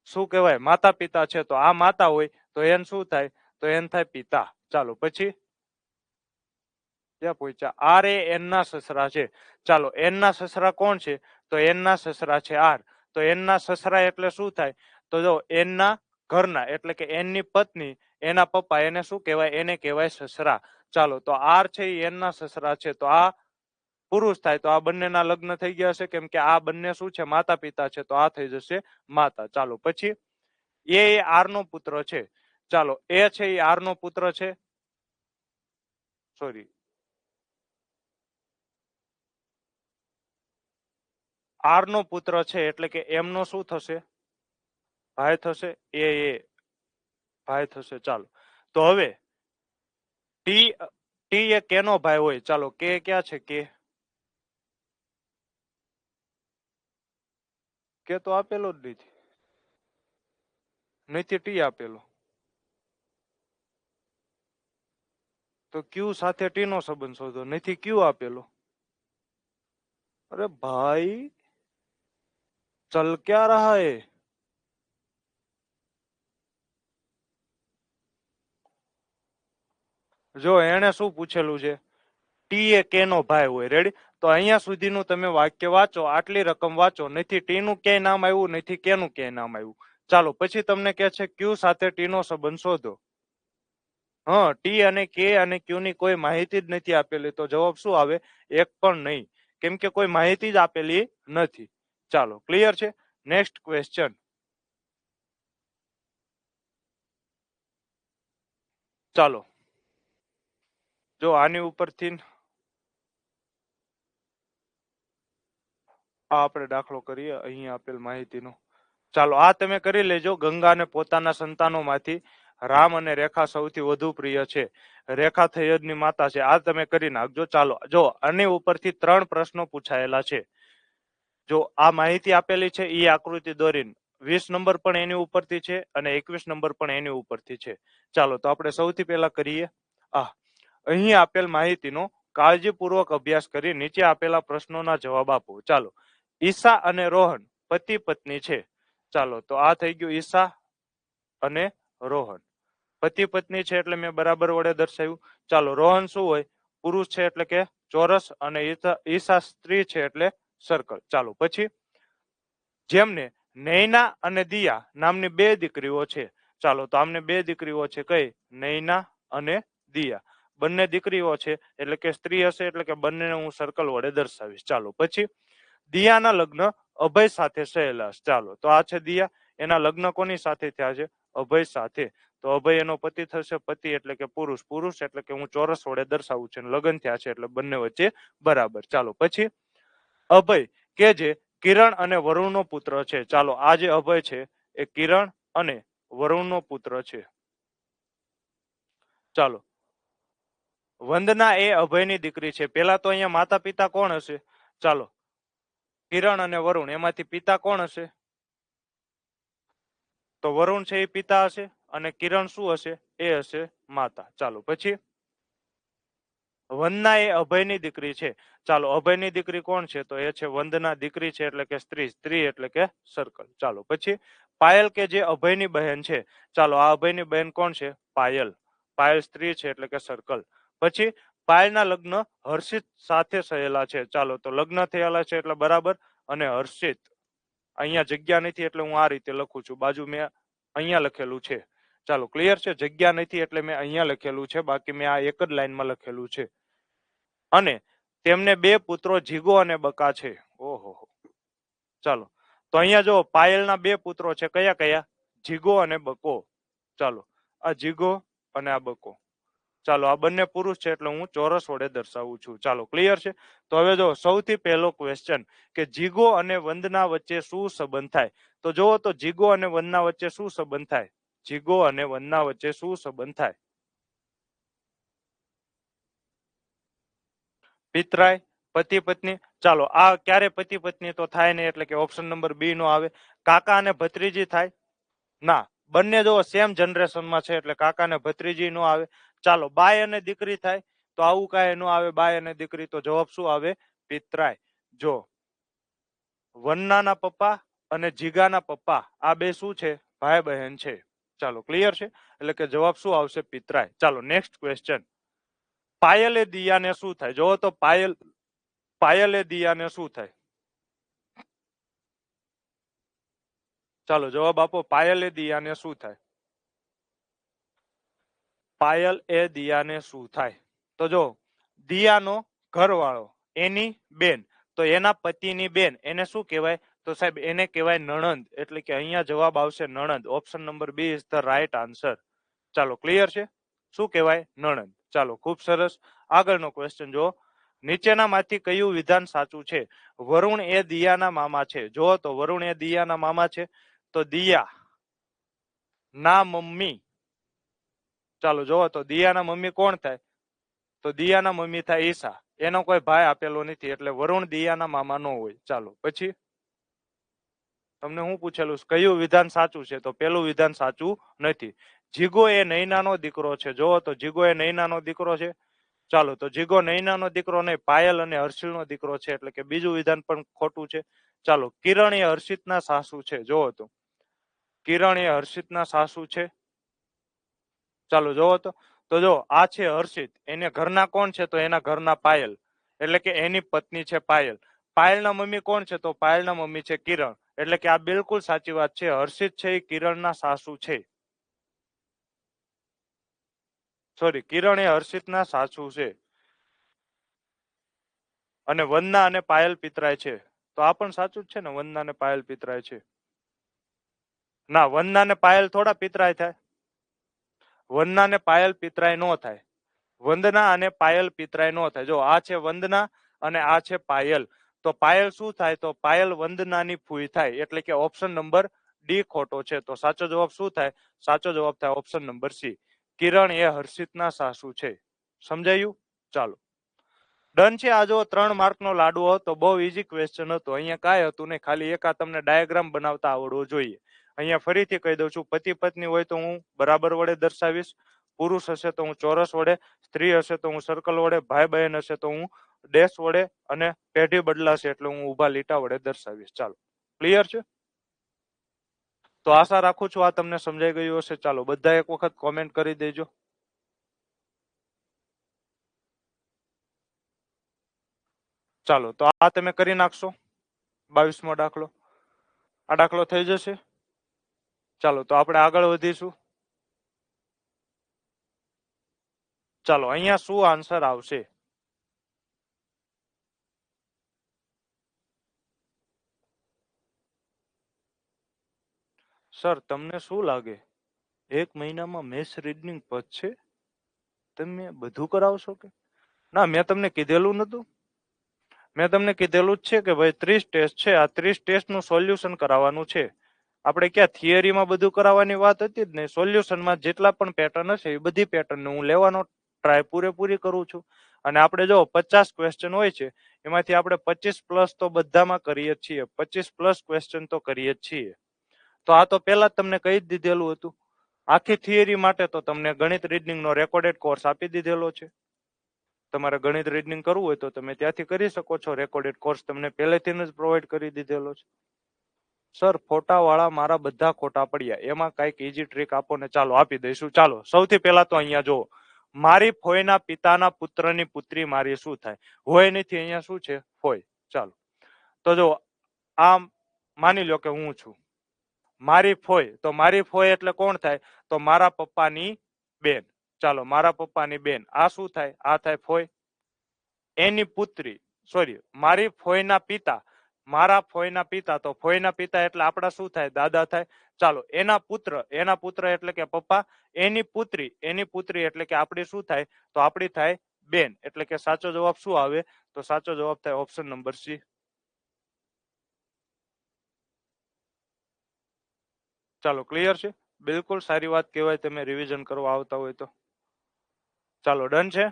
શું કહેવાય? માતા પિતા છે. તો આ માતા હોય તો એન શું થાય? તો એન થાય પિતા. ચાલો, પછી ક્યાં પહોંચ્યા? આર એ એન ના સસરા છે. ચાલો, એન ના સસરા કોણ છે? તો એન ના સસરા છે આર. તો એન ના સસરા એટલે શું થાય? તો જો એન ના ઘરના એટલે કે એન ની પત્ની, એના પપ્પા, એને શું કહેવાય? એને કહેવાય સસરા. ચાલો, તો આર છે એ એન ના સસરા છે. તો આ પુરુષ થાય તો આ બંનેના લગ્ન થઈ ગયા છે, કેમ કે આ બંને શું છે? માતા પિતા છે. તો આ થઈ જશે માતા. ચાલો, પછી એ આર નો પુત્ર છે. ચાલો, એ છે એ આર નો પુત્ર છે. સોરી, આર નો પુત્ર છે એટલે કે એમ નો શું થશે? ભાઈ થશે. એ ભાઈ થશે. ચાલો, તો હવે ટી ટી એ કે નો ભાઈ હોય. ચાલો, કે ક્યાં છે? કે તો આપેલો જ નથી. નથી ટી આપેલો, તો ક્યુ સાથે ટી નો સંબંધ શોધો, નથી ક્યુ આપેલો. અરે ભાઈ ચલ ક્યાં રહા હે. જો એને શું પૂછેલું છે, ટી એ કે નો ભાઈ હોય, રેડી. તો અહીંયા સુધીનું તમે વાક્ય વાંચો, આટલી રકમ વાંચો, નથી ટી નું ક્યાંય નામ આવ્યું, નથી કે નું ક્યાંય નામ આવ્યું. ચાલો પછી તમને કે છે ક્યુ સાથે ટી નો સંબંધ શોધો. હા, ટી અને કે અને ક્યુ ની કોઈ માહિતી જ નથી આપેલી, તો જવાબ શું આવે, એક પણ નહીં, કેમ કે કોઈ માહિતી જ આપેલી નથી. ચાલો ક્લિયર છે. Next question. ચાલો જો આની ઉપરથી આ આપણે દાખલો કરીએ અહીં આપેલ માહિતીનો. ચાલો આ તમે કરી લેજો. ગંગા અને પોતાના સંતાનોમાંથી રામ અને રેખા સૌથી વધુ પ્રિય છે. રેખા થયદની માતા છે. આ તમે કરી નાખજો. ચાલો જો આની ઉપરથી 3 પ્રશ્નો પૂછાયેલા છે. જો આ માહિતી આપેલી છે એ આકૃતિ દોરીને 20 નંબર પણ એની ઉપરથી છે અને 21 નંબર પણ એની ઉપરથી છે. ચાલો તો આપણે સૌથી પહેલા કરીએ. અહીં આપેલ માહિતીનો કાળજીપૂર્વક અભ્યાસ કરી નીચે આપેલા પ્રશ્નોના જવાબ આપો. ચાલો, ઈશા અને રોહન પતિ પત્ની છે. ચાલો તો આ થઈ ગયું ઈશા અને રોહન પતિ પત્ની છે, એટલે મેં બરાબર વડે દર્શાવ્યું. ચાલો રોહન શું હોય, પુરુષ છે એટલે કે ચોરસ, અને ઈશા સ્ત્રી છે એટલે સર્કલ. ચાલો પછી જેમને નૈના અને દિયા નામની 2 દીકરીઓ છે. ચાલો તો આમને 2 દીકરીઓ છે, કઈ, નૈના અને દિયા. બંને દીકરીઓ છે એટલે કે સ્ત્રી હશે, એટલે કે બંનેને હું સર્કલ વડે દર્શાવીશ. ચાલો પછી દિયાના લગ્ન અભય સાથે થયેલા. ચાલો તો આ છે દિયા, એના લગ્ન કોની સાથે થયા છે, અભય સાથે. તો અભય એનો પતિ થશે, પતિ એટલે કે પુરુષ, પુરુષ એટલે કે હું ચોરસ વડે દર્શાવું છું, લગ્ન થયા છે એટલે બંને વચ્ચે બરાબર. ચાલો પછી અભય કે જે કિરણ અને વરુણનો પુત્ર છે. ચાલો આ જે અભય છે એ કિરણ અને વરુણનો પુત્ર છે. ચાલો વંદના એ અભયની દીકરી છે. પેલા તો અહીંયા માતા પિતા કોણ હશે, ચાલો કિરણ અને વરુણ, એમાંથી પિતા કોણ હશે, તો વરુણ છે એ પિતા હશે અને કિરણ શું હશે, એ હશે માતા. ચાલો પછી વંદના એ અભયની દીકરી છે. ચાલો અભયની દીકરી કોણ છે, તો એ છે વંદના. દીકરી છે એટલે કે સ્ત્રી, સ્ત્રી એટલે કે સર્કલ. ચાલો પછી પાયલ કે જે અભયની બહેન છે. ચાલો આ અભયની બહેન કોણ છે, પાયલ. પાયલ સ્ત્રી છે એટલે કે સર્કલ. પછી પાયલના લગ્ન હર્ષિત સાથે થયેલા છે. ચાલો તો લગ્ન થયેલા છે એટલે બરાબર, અને હર્ષિત અહીંયા જગ્યા નથી એટલે હું આ રીતે લખું છું, બાજુ મેં અહીંયા લખેલું છે. ચાલો ક્લિયર છે, જગ્યા નથી એટલે મેં અહીંયા લખેલું છે, બાકી મેં આ એક જ લાઈનમાં લખેલું છે. અને તેમને 2 પુત્રો જીગો અને બકા છે. ઓહો, ચાલો તો અહીંયા જો પાયલના 2 પુત્રો છે, કયા કયા, જીગો અને બકો. ચાલો આ જીગો અને આ બકો. ચાલો આ બંને પુરુષ છે એટલે હું ચોરસ વડે દર્શાવું છું. ચાલો ક્લિયર છે. તો હવે જો સૌથી પહેલો ક્વેશ્ચન કે જીગો અને વંદના વચ્ચે શું સંબંધ થાય. તો જુઓ તો જીગો અને વંદના વચ્ચે શું સંબંધ થાય, જીગો અને વંદના વચ્ચે શું સંબંધ થાય, પિતરાય, પતિ પત્ની. ચાલો આ ક્યારે પતિ પત્ની તો થાય નહીં, એટલે કે ઓપ્શન નંબર બી નો આવે. કાકા અને ભત્રીજી થાય, ના, બંને જો સેમ જનરેશનમાં છે એટલે કાકા ને ભત્રીજી નો આવે. ચાલો બાય અને દીકરી થાય, તો આવું કાંઈ નો આવે, બાય અને દીકરી. તો જવાબ શું આવે, પિતરાય. જો વન્નાના પપ્પા અને જીગાના પપ્પા આ 2 શું છે, ભાઈ બહેન છે. ચાલો ક્લિયર છે, એટલે કે જવાબ શું આવશે, પિતરાય. ચાલો નેક્સ્ટ ક્વેશ્ચન. પાયલે દિયાને શું થાય, જો તો પાયલે દિયાને શું થાય, ચાલો જવાબ આપો, પાયલે દિયાને શું થાય, પાયલ એ દિયાને શું થાય. તો જો દિયાનો ઘરવાળો, એની બેન, તો એના પતિની બેન એને શું કહેવાય, તો સાહેબ એને કહેવાય નણંદ. એટલે કે અહીંયા જવાબ આવશે નણંદ. Option number B is the right answer. ચાલો ક્લિયર છે, શું કહેવાય, નણંદ. ચાલો ખૂબ સરસ. આગળનો ક્વેશ્ચન જો, નીચેનામાંથી કયું વિધાન સાચું છે. વરુણ એ દિયાના મામા છે. જો તો વરુણ એ દિયાના મામા છે, તો દિયા ના મમ્મી. ચાલો જોવો તો દિયાના મમ્મી કોણ થાય, તો દિયાના મમ્મી થાય ઈશા. એનો કોઈ ભાઈ આપેલો નથી એટલે વરુણ દિયાના મામા નો હોય. ચાલો પછી તમને હું પૂછેલું કયું વિધાન સાચું છે? તો પેલું વિધાન સાચું નથી. જીગો એ નૈનાનો દીકરો છે. જોવો તો જીગો એ નૈનાનો દીકરો છે. ચાલો તો જીગો નૈનાનો દીકરો નહીં, પાયલ અને હર્ષિલનો દીકરો છે, એટલે કે બીજું વિધાન પણ ખોટું છે. ચાલો, કિરણ એ હર્ષિતના સાસુ છે. જોવો તો કિરણ એ હર્ષિતના સાસુ છે. ચાલો જોવો તો જો આ છે હર્ષિત, એને ઘરના કોણ છે? તો એના ઘરના પાયલ, એટલે કે એની પત્ની છે પાયલ. પાયલના મમ્મી કોણ છે? તો પાયલના મમ્મી છે કિરણ, એટલે કે આ બિલકુલ સાચી વાત છે. હર્ષિત છે એ કિરણના સાસુ છે. સોરી, કિરણ એ હર્ષિતના સાસુ છે. અને વંદના અને પાયલ પિતરાય છે. તો આ પણ સાચું જ છે ને, વંદના અને પાયલ પિતરાય છે. ના, વંદના ને પાયલ થોડા પિતરાય થાય. વંદના ને પાયલ પિતરાય નો થાય. વંદના અને પાયલ પિતરાય નો થાય. જો આ છે વંદના અને આ છે પાયલ. તો પાયલ શું થાય? તો પાયલ વંદનાની ફૂઈ થાય. એટલે કે ઓપ્શન નંબર ડી ખોટો છે. તો સાચો જવાબ શું થાય? સાચો જવાબ થાય ઓપ્શન નંબર સી, કિરણ એ હર્ષિતના સાસુ છે. સમજાયું? ચાલો ડન છે. આ જો 3 માર્કનો લાડવો હતો, બહુ ઈઝી ક્વેશ્ચન હતો. અહીંયા કાંઈ હતું નહીં, ખાલી એક આ તમને ડાયાગ્રામ બનાવતા આવડવો જોઈએ. અહીંયા ફરીથી કહી દઉં છું, પતિ પત્ની હોય તો હું બરાબર વડે દર્શાવીશ, પુરુષ હશે તો હું ચોરસ વડે, સ્ત્રી હશે તો હું સર્કલ વડે, ભાઈ બહેન હશે તો હું ડેશ વડે, અને પેઢી બદલાશે એટલે હું ઊભા લીટા વડે દર્શાવીશ. ચાલો, ક્લિયર છે? તો આશા રાખું છું આ તમને સમજાઈ ગયું હશે. ચાલો બધા એક વખત કોમેન્ટ કરી દેજો. ચાલો તો આ તમે કરી નાખશો 22મો દાખલો. આ દાખલો થઈ જશે. ચાલો તો આપણે આગળ વધીશું. ચાલો અહીંયા શું આન્સર આવશે? સર તમને શું લાગે 1 મહિનામાં મેથ્સ રીડિંગ પતશે? તમે બધું કરાવશો કે? ના, મેં તમને કીધેલું નતું. મેં તમને કીધેલું જ છે કે ભાઈ 30 ટેસ્ટ છે, આ 30 ટેસ્ટનું સોલ્યુશન કરાવવાનું છે. આપણે ક્યાં થિયરીમાં બધું કરાવવાની વાત હતી જ નહીં. સોલ્યુશનમાં જેટલા પણ પેટર્ન હશે એ બધી પેટર્ન હું લેવાનો ટ્રાય પૂરેપૂરી કરું છું. અને આપણે જો 50 ક્વેશ્ચન હોય છે, એમાંથી આપણે 25+ તો બધામાં કરીએ જ છીએ. 25+ ક્વેશ્ચન તો કરીએ જ છીએ. તો આ તો પહેલા જ તમને કહી જ દીધેલું હતું. આખી થિયરી માટે તો તમને ગણિત રીડિંગનો રેકોર્ડેડ કોર્સ આપી દીધેલો છે. તમારે ગણિત રીડિંગ કરવું હોય તો તમે ત્યાંથી કરી શકો છો. રેકોર્ડેડ કોર્સ તમને પહેલેથી જ પ્રોવાઈડ કરી દીધેલો છે. સર ફોટા વાળા મારા બધા ખોટા પડ્યા, એમાં કઈક ઈજી ટ્રીક આપો ને. ચાલો આપી દઈશું. ચાલો સૌથી પહેલા તો અહીંયા જો મારી ફોઈના પિતાના પુત્રની પુત્રી મારી શું થાય? હોય નથી, અહીંયા શું છે? ફોઈ. ચાલો તો જો આમ માની લો કે હું છું મારી ફોઈ. તો મારી ફોઈ એટલે કોણ થાય? તો મારા પપ્પાની બેન. ચાલો મારા પપ્પાની બેન, આ શું થાય? આ થાય ફોઈ. એની પુત્રી, સોરી, મારી ફોઈના પિતા, મારા ફોઈના પિતા. તો ફોઈના પિતા એટલે આપણા શું થાય? દાદા થાય. ચાલો એના પુત્ર, એના પુત્ર એટલે કે પપ્પા. એની પુત્રી, એની પુત્રી એટલે કે આપણી શું થાય? તો આપણી થાય બેન. એટલે કે સાચો જવાબ શું આવે? તો સાચો જવાબ થાય ઓપ્શન નંબર સી. ચાલો ક્લિયર છે? બિલકુલ સારી વાત કહેવાય તમે રિવિઝન કરવા આવતા હોય તો. ચાલો ડન છે.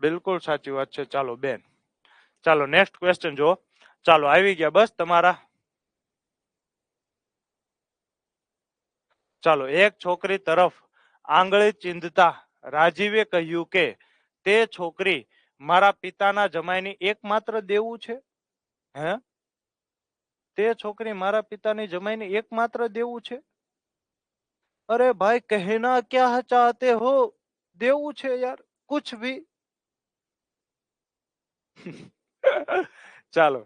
બિલકુલ સાચી વાત છે. ચાલો બેન. ચાલો નેક્સ્ટ ક્વેશ્ચન જો. ચાલો આવી ગયા બસ તમારા. ચાલો એક છોકરી તરફ આંગળી ચીંધતા રાજીવે કહ્યું કે તે છોકરી મારા પિતાના જમાઈની એકમાત્ર દેવું છે. હે? તે છોકરી મારા પિતાની જમાઈની એકમાત્ર દેવું છે? અરે ભાઈ કહેના ક્યા ચાહતે હો? દેવું છે યાર, કુછ ભી. ચાલો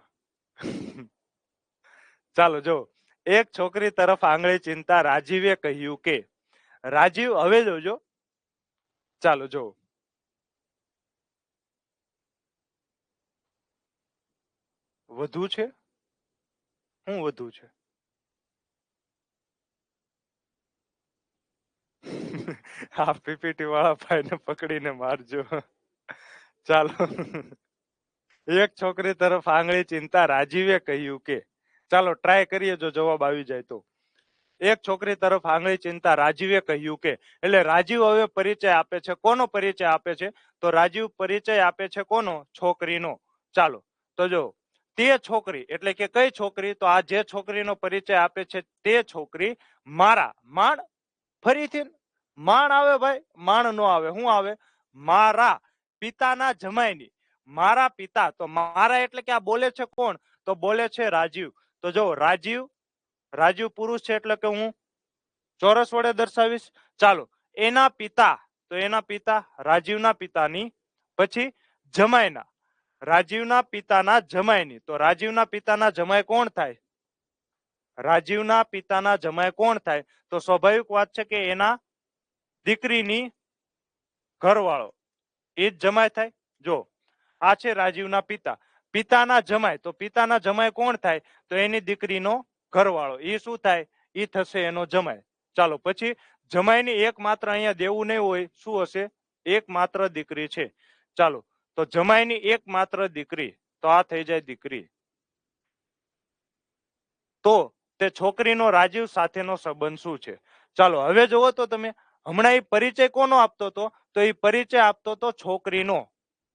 ચાલો જો એક છોકરી તરફ આંગળી ચીંધતા રાજીવે કહ્યું કે, રાજીવ હવે જોજો. ચાલો જો વધુ છે. શું વધુ છે? આ પીપીટી વાળા ભાઈને પકડીને મારજો. ચાલો એક છોકરી તરફ આંગળી ચીંધતા રાજીવે કહ્યું કે, ચાલો ટ્રાય કરીએ જો જવાબ આવી જાય તો. એક છોકરી તરફ આંગળી ચિંતા રાજીવે કહ્યું કે, એટલે રાજીવ હવે પરિચય આપે છે. કોનો પરિચય આપે છે? તો રાજીવ પરિચય આપે છે કોનો? છોકરીનો. ચાલો તો જો તે છોકરી એટલે કે કઈ છોકરી? તો આ જે છોકરીનો પરિચય આપે છે તે છોકરી મારા માણ, ફરીથી માણ આવે ભાઈ? માણ નો આવે. શું આવે? મારા પિતાના જમાઈની. મારા પિતા, તો મારા એટલે કે આ બોલે છે કોણ? તો બોલે છે રાજીવ. તો જો રાજીવ, રાજીવ પુરુષ છે એટલે કે હું ચોરસ વડે દર્શાવીશ. ચાલો એના પિતા, તો એના પિતા રાજીવના પિતાની, પછી જમાઈના, રાજીવના પિતાના જમાઈની. તો રાજીવના પિતાના જમાઈ કોણ થાય? રાજીવના પિતાના જમાઈ કોણ થાય? તો સ્વાભાવિક વાત છે કે એના દીકરીની ઘરવાળો એ જ જમાઈ થાય. જો આ છે રાજીવના પિતા. પિતાના જમાઈ, તો પિતાના જમાઈ કોણ થાય? તો એની દીકરીનો ઘરવાળો. એ શું થાય? એ થશે એનો જમાઈ. ચાલો પછી જમાઈની એકમાત્ર અહીંયા દેવું નહીં હોય, શું હશે? એકમાત્ર દીકરી છે. ચાલો તો જમાઈની એકમાત્ર દીકરી, તો આ થઈ જાય દીકરી. તો તે છોકરીનો રાજીવ સાથેનો સંબંધ શું છે? ચાલો હવે જુઓ તો તમે, હમણાં એ પરિચય કોનો આપતો હતો? તો એ પરિચય આપતો હતો છોકરીનો,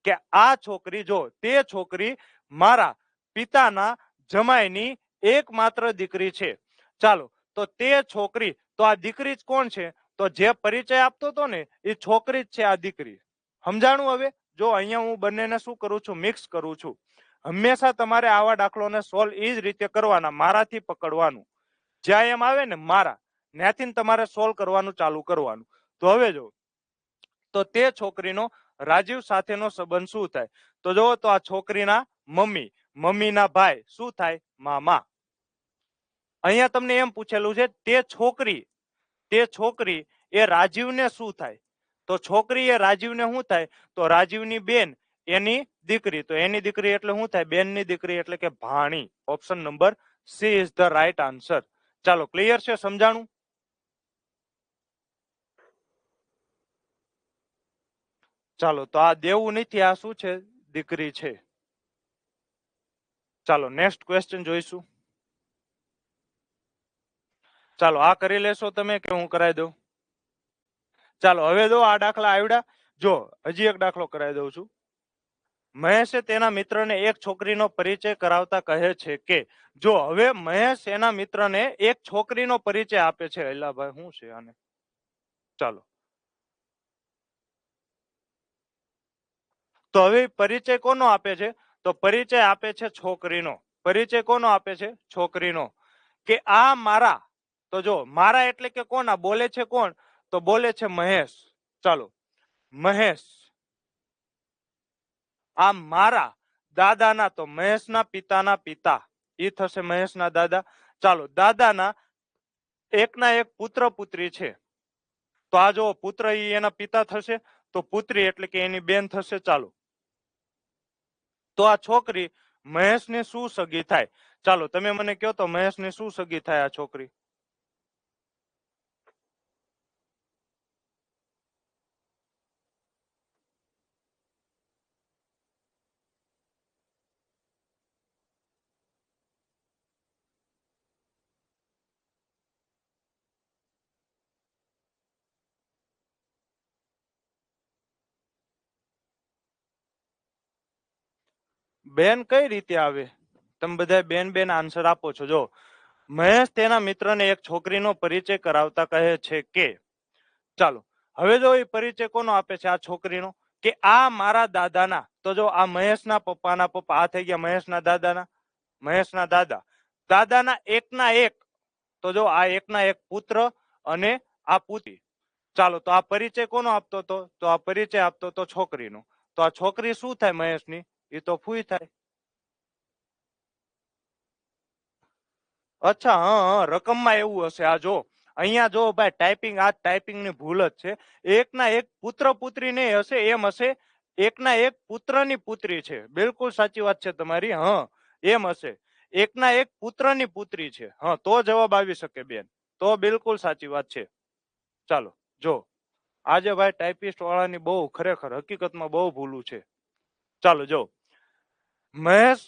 કે આ છોકરી, જો તે છોકરી મારા પિતાના જમાઈની એકમાત્ર દીકરી છે. ચાલો તો તે છોકરી, તો આ દીકરી જ કોણ છે? તો જે પરિચય આપતો હતો ને એ છોકરી જ છે આ દીકરી. સમજાણું? હવે જો અહીંયા હું બંનેને શું કરું છું? મિક્સ કરું છું. હંમેશા તમારે આવા દાખલોને સોલ્વ એ જ રીતે કરવાના, મારાથી પકડવાનું. જ્યાં એમ આવે ને મારા, ત્યાંથી તમારે સોલ્વ કરવાનું ચાલુ કરવાનું. તો હવે જો, તો તે છોકરીનો રાજીવ સાથેનો સંબંધ શું થાય? તો જો તો આ છોકરીના મમ્મી, મમ્મીના ભાઈ શું થાય? મામા. અહીંયા તમને એમ પૂછેલું છે તે છોકરી એ રાજીવને શું થાય? તો છોકરી એ રાજીવને શું થાય? તો રાજીવની બેન, એની દીકરી. તો એની દીકરી એટલે શું થાય? બેનની દીકરી એટલે કે ભાણી. Option number C is the right answer. ચાલો ક્લિયર છે? સમજાણું? ચાલો તો આ દેવું નથી, આ શું છે? દીકરી છે. ચાલો નેક્સ્ટ ક્વેશ્ચન જોઈશું. ચાલો આ કરી લેશો તમે કે હું કરાવી દઉં? ચાલો હવે જો આ દાખલા આવડ્યા. જો હજી એક દાખલો કરાવી દઉં છું. મહેશે તેના મિત્રને એક છોકરીનો પરિચય કરાવતા કહે છે કે, જો હવે મહેશ એના મિત્રને એક છોકરીનો પરિચય આપે છે. એલાભાઈ શું છે આને? ચાલો તો હવે પરિચય કોનો આપે છે? તો પરિચય આપે છે છોકરીનો. પરિચય કોનો આપે છે? છોકરીનો. કે આ મારા, તો જો મારા એટલે કે કોણ? આ બોલે છે કોણ? તો બોલે છે મહેશ. ચાલો મહેશ, આ મારા દાદાના, તો મહેશના પિતાના પિતા એ થશે મહેશના દાદા. ચાલો દાદાના એકના એક પુત્ર પુત્રી છે. તો આ જો પુત્ર એના પિતા થશે, તો પુત્રી એટલે કે એની બેન થશે. ચાલો તો આ છોકરી મહેશની શું સગી થાય? ચાલો તમે મને કહો તો મહેશની શું સગી થાય આ છોકરી? બેન કઈ રીતે આવે? તમે બધા બેન બેન આન્સર આપો છો. જો મહેશ તેના મિત્રને એક છોકરીનો પરિચય કરાવતા કહે છે કે, ચાલો હવે જો એ પરિચય કોનો આપે છે? આ છોકરીનો. કે આ મારા દાદાના, તો જો આ મહેશના પપ્પાના પપ્પા, આ થઈ ગયા મહેશના દાદાના, મહેશના દાદા, દાદાના એકના એક, તો જો આ એકના એક પુત્ર અને આ પુત્રી. ચાલો તો આ પરિચય કોનો આપતો હતો? તો આ પરિચય આપતો હતો છોકરીનો. તો આ છોકરી શું થાય મહેશની? એ તો ફૂઈ થાય. અચ્છા હા, રકમમાં એવું હશે. આ જો અહીંયા જો ભાઈ ટાઈપિંગ, આ ટાઈપિંગ ની ભૂલ જ છે. એકના એક પુત્ર પુત્રી નહીં હશે, એમ હશે એકના એક પુત્રની પુત્રી છે. બિલકુલ સાચી વાત છે તમારી. હા એમ હશે, એકના એક પુત્રની પુત્રી છે. હા તો જવાબ આવી શકે બેન. તો બિલકુલ સાચી વાત છે. ચાલો જો આજે ભાઈ ટાઈપિસ્ટ વાળાની બહુ, ખરેખર હકીકતમાં બહુ ભૂલું છે. ચાલો જો મહેશ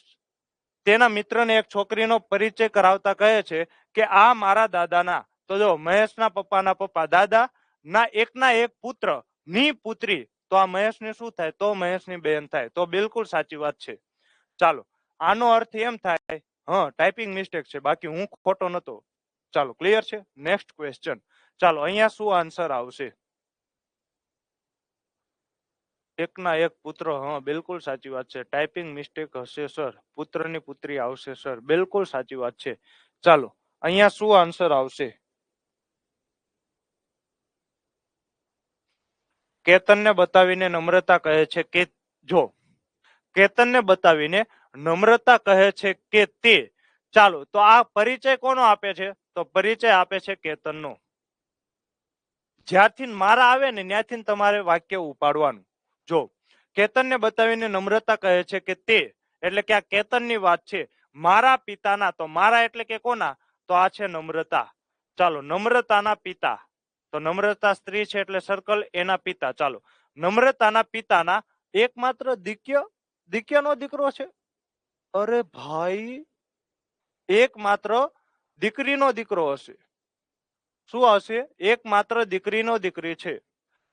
તેના મિત્રને એક છોકરીનો પરિચય કરાવતા કહે છે કે આ મારા દાદાના, તો જો મહેશના પપ્પાના પપ્પા દાદા ના એકના એક પુત્ર ની પુત્રી, તો આ મહેશની શું થાય? તો મહેશની બેન થાય. તો બિલકુલ સાચી વાત છે. ચાલો, આનો અર્થ એમ થાય, હા ટાઈપિંગ મિસ્ટેક છે, બાકી હું ખોટો નતો. ચાલો ક્લિયર છે. Next question. ચાલો અહીંયા શું આન્સર આવશે? એકના એક પુત્ર, હા બિલકુલ સાચી વાત છે. ટાઈપિંગ મિસ્ટેક હશે સર. પુત્રની પુત્રી આવશે સર, બિલકુલ સાચી વાત છે. ચાલો અહીંયા શું આન્સર આવશે? કેતનને બતાવીને નમ્રતા કહે છે કે જો કેતનને બતાવીને નમ્રતા કહે છે કે તે, ચાલો તો આ પરિચય કોનો આપે છે? તો પરિચય આપે છે કેતનનો. જ્યારથી મારા આવે ને ત્યાંથી તમારે વાક્ય ઉપાડવાનું. જો કેતનને બતાવીને નમ્રતા કહે છે કે તે, એટલે કે આ કેતનની વાત છે. મારા પિતાના, તો મારા એટલે કે કોના? તો આ છે નમ્રતા. ચાલો નમ્રતાના પિતા, તો નમ્રતા સ્ત્રી છે એટલે સર્કલ, એના પિતા. ચાલો નમ્રતાના પિતાના એકમાત્ર દીક્યનો દીકરો છે. અરે ભાઈ, એકમાત્ર દીકરીનો દીકરો હશે. શું હશે? એકમાત્ર દીકરીનો દીકરી છે.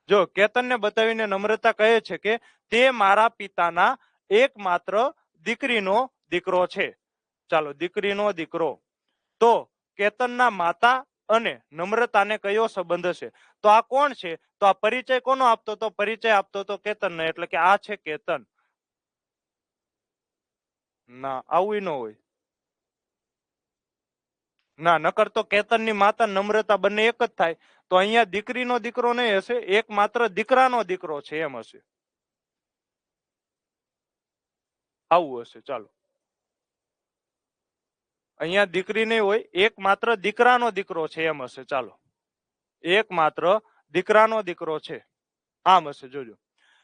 જો કેતનને બતાવીને નમ્રતા કહે છે કે તે મારા પિતાના એકમાત્ર દીકરીનો દીકરો છે. ચાલો દીકરીનો દીકરો. તો કેતનના માતા અને નમ્રતાને કયો સંબંધ હશે? તો આ કોણ છે? તો આ પરિચય કોનો આપતો? તો પરિચય આપતો તો કેતનનો, એટલે કે આ છે કેતન. ના, આવું ન હોય. ના, નકર તો કેતનની માતા નમ્રતા બંને એક જ થાય. તો અહીંયા દીકરીનો દીકરો નહીં હશે, એક માત્ર દીકરાનો દીકરો છે એમ હશે. આવું હશે. ચાલો અહીંયા દીકરી નહીં હોય, એક માત્ર દીકરાનો દીકરો છે એમ હશે. ચાલો એક માત્ર દીકરાનો દીકરો છે, આમ હશે. જોજો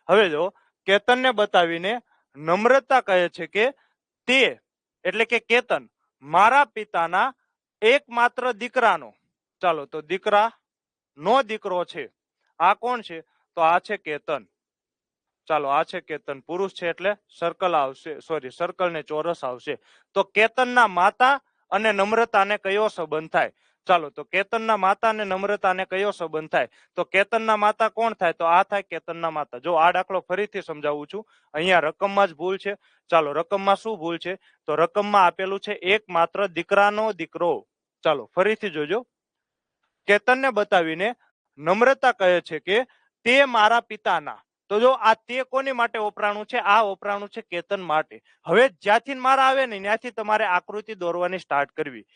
હવે જો કેતનને બતાવીને નમ્રતા કહે છે કે તે, એટલે કે કેતન મારા પિતાના એકમાત્ર દીકરાનો, ચાલો તો દીકરા નો દીકરો છે. આ કોણ છે? તો આ છે કેતન. ચાલો આ છે કેતન. પુરુષ છે એટલે સર્કલ આવશે, સોરી સર્કલ ને ચોરસ આવશે. તો કેતનના માતા અને નમ્રતાને કયો સંબંધ થાય? ચાલો તો કેતનના માતા અને નમ્રતાને કયો સંબંધ થાય? તો કેતનના માતા કોણ થાય? તો આ થાય કેતનના માતા. જો આ દાખલો ફરીથી સમજાવું છું. અહીંયા રકમમાં જ ભૂલ છે. ચાલો રકમમાં શું ભૂલ છે? તો રકમમાં આપેલું છે એક માત્ર દીકરાનો દીકરો. ચાલો ફરીથી જોજો. કેતનને બતાવીને નમ્રતા કહે છે કે તે મારા પિતાના, તો જો આ તે કોની માટે વપરાણું છે? આ વપરાણું છે કેતન માટે. હવે જ્યાંથી મારા આવે ને ત્યાંથી તમારે આકૃતિ દોરવાની સ્ટાર્ટ કરવી.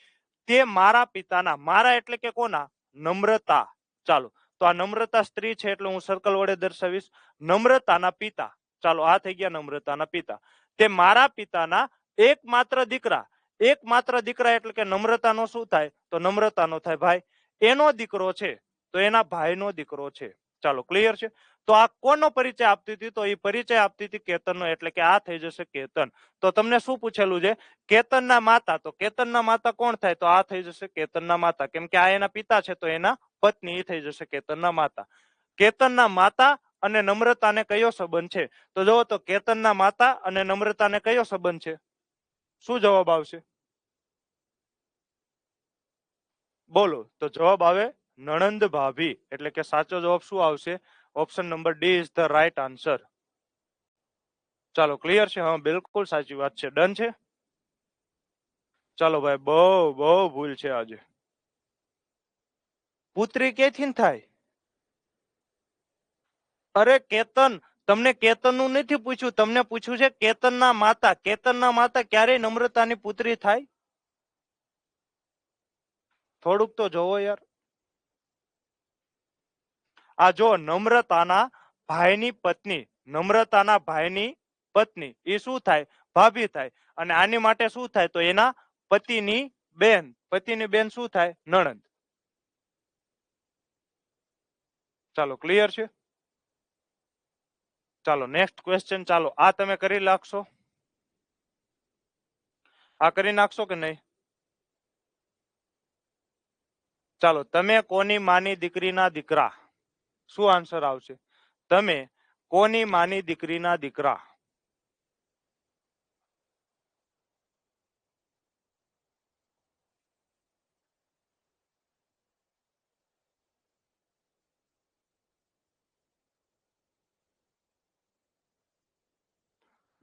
તે મારા પિતાના, મારા એટલે કે કોના? નમ્રતા. ચાલો તો આ નમ્રતા સ્ત્રી છે એટલે હું સર્કલ વડે દર્શાવીશ. નમ્રતાના પિતા, ચાલો આ થઈ ગયા નમ્રતાના પિતા. તે મારા પિતાના એકમાત્ર દીકરા, એકમાત્ર દીકરા એટલે કે નમ્રતાનો શું થાય? તો નમ્રતાનો થાય ભાઈ. એનો દીકરો છે તો એના ભાઈનો દીકરો છે. ચાલો ક્લિયર છે. તો આ કોનો પરિચય આપતી હતી? તો એ પરિચય આપતી હતી કેતનનો, એટલે કે આ થઈ જશે કેતન. તો તમને શું પૂછેલું છે? કેતનના માતા, તો કેતનના માતા કોણ થાય? તો આ થઈ જશે કેતનના માતા, કેમ કે આ એના પિતા છે તો એના પત્ની થઈ જશે કેતનના માતા. કેતનના માતા અને નમ્રતાને કયો સંબંધ છે? તો જુઓ તો કેતનના માતા અને નમ્રતાને કયો સંબંધ છે? શું જવાબ આવશે? બોલો. તો જવાબ આવે નણંદ ભાભી, એટલે કે સાચો જવાબ શું આવશે? Option number D is the right answer. ચાલો ક્લિયર છે? હા બિલકુલ સાચી વાત છે. ડન છે. ચાલો ભાઈ, બહુ બહુ ભૂલ છે આજે. પુત્રી ક્યાંથી થાય? અરે કેતન, તમને કેતનનું નથી પૂછ્યું, તમને પૂછ્યું છે કેતનના માતા. કેતનના માતા ક્યારેય નમ્રતાની પુત્રી થાય? થોડુંક તો જોવો યાર. આ જો નમ્રતાના ભાઈની પત્ની, નમ્રતાના ભાઈની પત્ની એ શું થાય? ભાભી થાય. અને આની માટે શું થાય? તો એના પતિની બેન. પતિની બેન શું થાય? નણંદ. ચાલો ક્લિયર છે. ચાલો નેક્સ્ટ ક્વેશ્ચન. ચાલો આ તમે કરી નાખશો? આ કરી નાખશો કે નહીં? ચાલો તમે કોની માની દીકરીના દીકરા? શું આન્સર આવશે? તમે કોની માની દીકરીના દીકરા?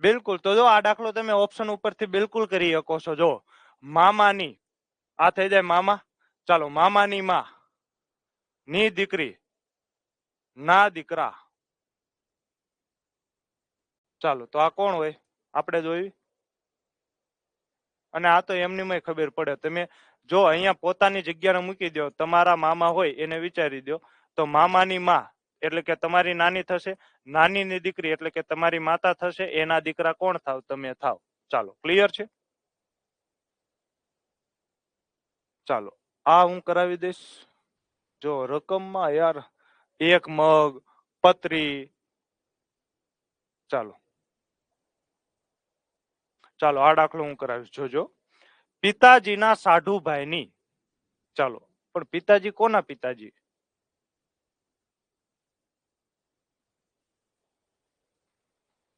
બિલકુલ. તો જો આ દાખલો તમે ઓપ્શન ઉપરથી બિલકુલ કરી શકો છો. જો મામાની આ થઈ જાય મામા. ચાલો મામાની માં ની દીકરી ના દીકરા. ચાલો તો આ કોણ હોય આપણે જોયું. અને આ તો એમની ખબર પડે. તમે જો અહીંયા પોતાની જગ્યાને મૂકી દો, તમારા મામા હોય એને વિચારી દો. તો મામાની માં એટલે કે તમારી નાની થશે, નાનીની દીકરી એટલે કે તમારી માતા થશે, એના દીકરા કોણ થાવ? તમે થાવ. ચાલો ક્લિયર છે. ચાલો આ હું કરાવી દઈશ. જો રકમમાં યાર એક મગ પતરી. ચાલો ચાલો આ દાખલો હું કરાવીશ. જોજો પિતાજીના સાઢુભાઈની. ચાલો પણ પિતાજી કોના પિતાજી?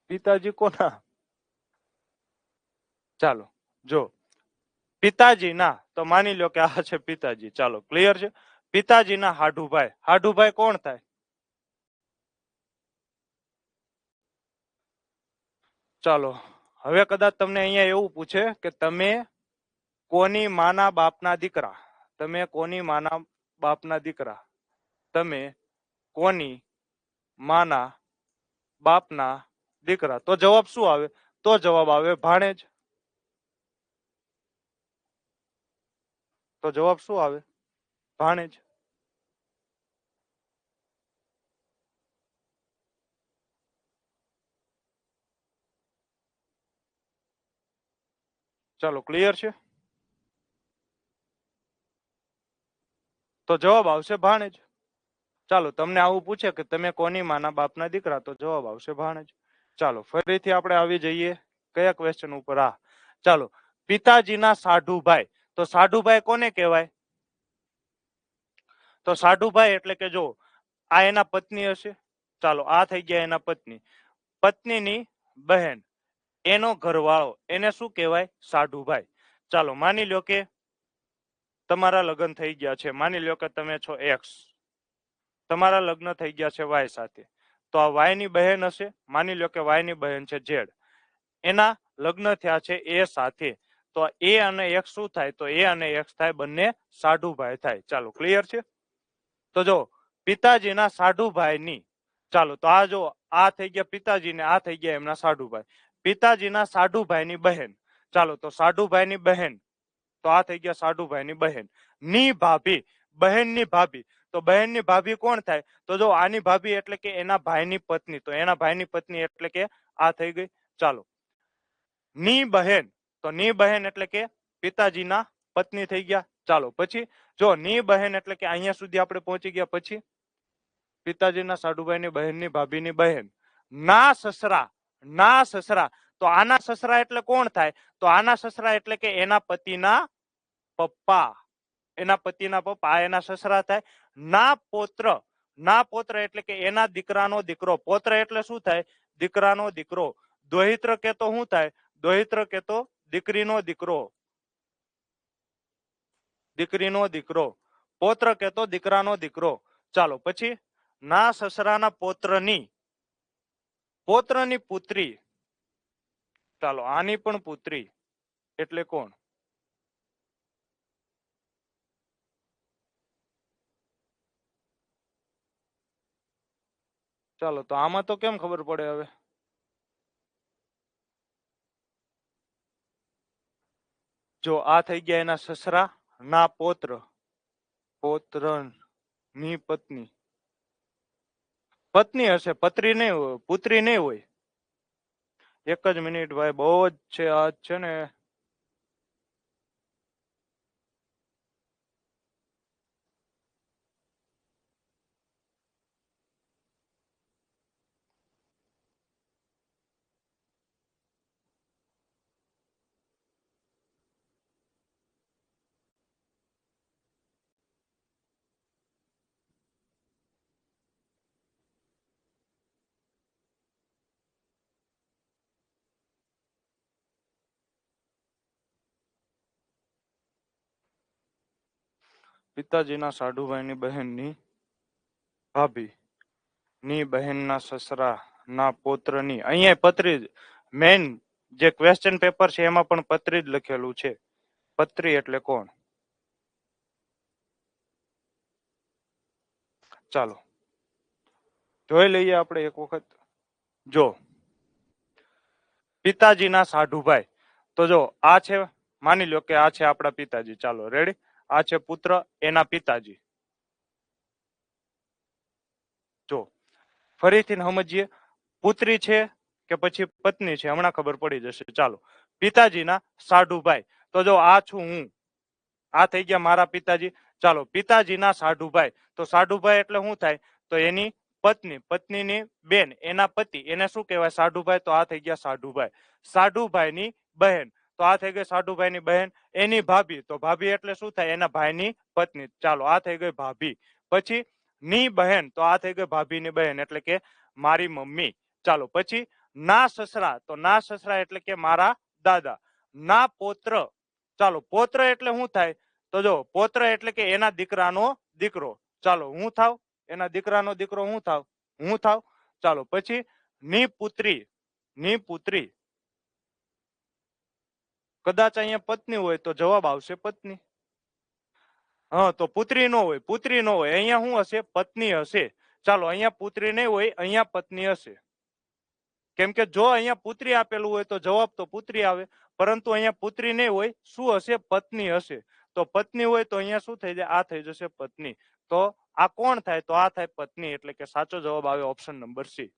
પિતાજી કોના? ચાલો જો પિતાજીના તો માની લો કે આ છે પિતાજી. ચાલો ક્લિયર છે. પિતાજીના હાડુભાઈ. હાડુભાઈ કોણ થાય? ચાલો હવે કદાચ તમને અહીંયા એવું પૂછે કે તમે કોની માના બાપના દીકરા? તમે કોની માના બાપના દીકરા? તમે કોની માના બાપના દીકરા? તો જવાબ શું આવે? તો જવાબ આવે ભાણેજ. તો જવાબ શું આવે? ભાણેજ. ચાલો ક્લિયર છે. તો જવાબ આવશે ભાણેજ. ચાલો તમને આવું પૂછે કે તમે કોની માના બાપના દીકરા? તો જવાબ આવશે ભાણેજ. ચાલો ફરીથી આપણે આવી જઈએ કયા ક્વેશ્ચન ઉપર. આ ચાલો પિતાજીના સાઢુભાઈ. તો સાઢુભાઈ કોને કહેવાય? તો સાઢુભાઈ એટલે કે જો આ એના પત્ની હશે. ચાલો આ થઈ ગયા એના પત્ની. પત્નીની બહેન એનો ઘરવાળો એને શું કહેવાય? સાઢુભાઈ. ચાલો માની લો કે તમારા લગ્ન થઈ ગયા છે. માની લો કે તમે છો એક્સ, તમારા લગ્ન થઈ ગયા છે વાય સાથે. તો આ વાય ની બહેન હશે. માની લો કે વાય ની બહેન છે ઝેડ, એના લગ્ન થયા છે એ સાથે. તો એ અને એક્સ શું થાય? તો એ અને એક્સ થાય બંને સાઢુભાઈ થાય. ચાલો ક્લિયર છે. તો જો પિતાજીના સાઢુભાઈની. ચાલો તો આ જો આ થઈ ગયા પિતાજી ને આ થઈ ગયા એમના સાઢુભાઈ. પિતાજીના સાઢુભાઈની બહેન. ચાલો તો સાઢુભાઈની બહેન. તો આ થઈ ગયા સાઢુભાઈની બહેન. ની ભાભી, બહેનની ભાભી. તો બહેનની ભાભી કોણ થાય? તો જો આની ભાભી એટલે કે એના ભાઈની પત્ની. તો એના ભાઈની પત્ની એટલે કે આ થઈ ગઈ. ચાલો ની બહેન. તો ની બહેન એટલે કે પિતાજીના પત્ની થઈ ગયા. ચાલો પછી જો ની બહેન એટલે કે અહીંયા સુધી આપણે પહોંચી ગયા. પછી પિતાજીના સાઢુભાઈની બહેનની ભાભીની બહેન. ના સસરા. ના સસરા. તો આના સસરા એટલે કોણ થાય? તો આના સસરા એટલે કે એના પતિના પપ્પા. એના પતિના પપ્પા એના સસરા થાય. ના પોત્ર. ના પોત્ર એટલે કે એના દીકરાનો દીકરો. પોત્ર એટલે શું થાય? દીકરાનો દીકરો. દોહિત્ર કે તો શું થાય? દોહિત્ર કે તો દીકરીનો દીકરો. દીકરીનો દીકરો. પોત્ર કે તો દીકરાનો દીકરો. ચાલો પછી ના સસરાના પોત્રની. પોત્રની પુત્રી. ચાલો આની પણ પુત્રી એટલે કોણ? ચાલો તો આમાં તો કેમ ખબર પડે હવે? જો આ થઈ ગયા એના સસરા. ના પોત્ર. પોત્ર ની પત્ની. પત્ની હશે, પત્રી નહીં હોય, પુત્રી નહીં હોય. એક જ મિનિટ ભાઈ, બહુ જ છે આજ છે ને. પિતાજીના સાઢુભાઈની બહેનની ભાભી ની બહેનના સસરા ના પોત્રની. અહીંયા પત્રી મેન જે ક્વેશ્ચન પેપર છે એમાં પણ પત્રી જ લખેલું છે. પત્રી એટલે કોણ? ચાલો જોઈ લઈએ આપણે એક વખત. જો પિતાજીના સાઢુભાઈ, તો જો આ છે, માની લો કે આ છે આપણા પિતાજી. ચાલો રેડી, આ છે પુત્ર, એના પિતાજી. જો ફરીથી સમજીએ, પુત્રી છે કે પછી પત્ની છે હમણાં ખબર પડી જશે. ચાલો, પિતાજીના સાઢુભાઈ, તો જો આ છું હું, આ થઈ ગયા મારા પિતાજી. ચાલો, પિતાજીના સાઢુભાઈ, તો સાઢુભાઈ એટલે શું થાય? તો એની પત્ની, પત્નીની બેન, એના પતિ, એને શું કહેવાય? સાઢુભાઈ. તો આ થઈ ગયા સાઢુભાઈ. સાઢુભાઈની બહેન, તો આ થઈ ગઈ સાઢુભાઈની બહેન. એની ભાભી, તો ભાભી એટલે શું થાય? એના ભાઈની પત્ની. ચાલો, આ થઈ ગઈ ભાભી. પછી ની બહેન, તો આ થઈ ગઈ ભાભીની બહેન એટલે કે મારી મમ્મી. ચાલો, પછી ના સસરા, તો ના સસરા એટલે કે મારા દાદા. ના પોત્ર, ચાલો પોત્ર એટલે શું થાય? તો જો પોત્ર એટલે કે એના દીકરાનો દીકરો. ચાલો, હું થાવ એના દીકરાનો દીકરો, હું થાવ હું થાવ. ચાલો, પછી ની પુત્રી, ની પુત્રી, કદાચ અહીંયા પત્ની હોય તો જવાબ આવશે પત્ની. હા, તો પુત્રી નો હોય, પુત્રી નો હોય, અહીંયા શું હશે? પત્ની હશે. ચાલો, અહીંયા પુત્રી નહીં હોય, અહીંયા પત્ની હશે. કેમ કે જો અહીંયા પુત્રી આપેલું હોય તો જવાબ તો પુત્રી આવે, પરંતુ અહીંયા પુત્રી નહીં હોય, શું હશે? પત્ની હશે. તો પત્ની હોય તો અહીંયા શું થઈ જાય? આ થઈ જશે પત્ની. તો આ કોણ થાય? તો આ થાય પત્ની. એટલે કે સાચો જવાબ આવે ઓપ્શન નંબર સી.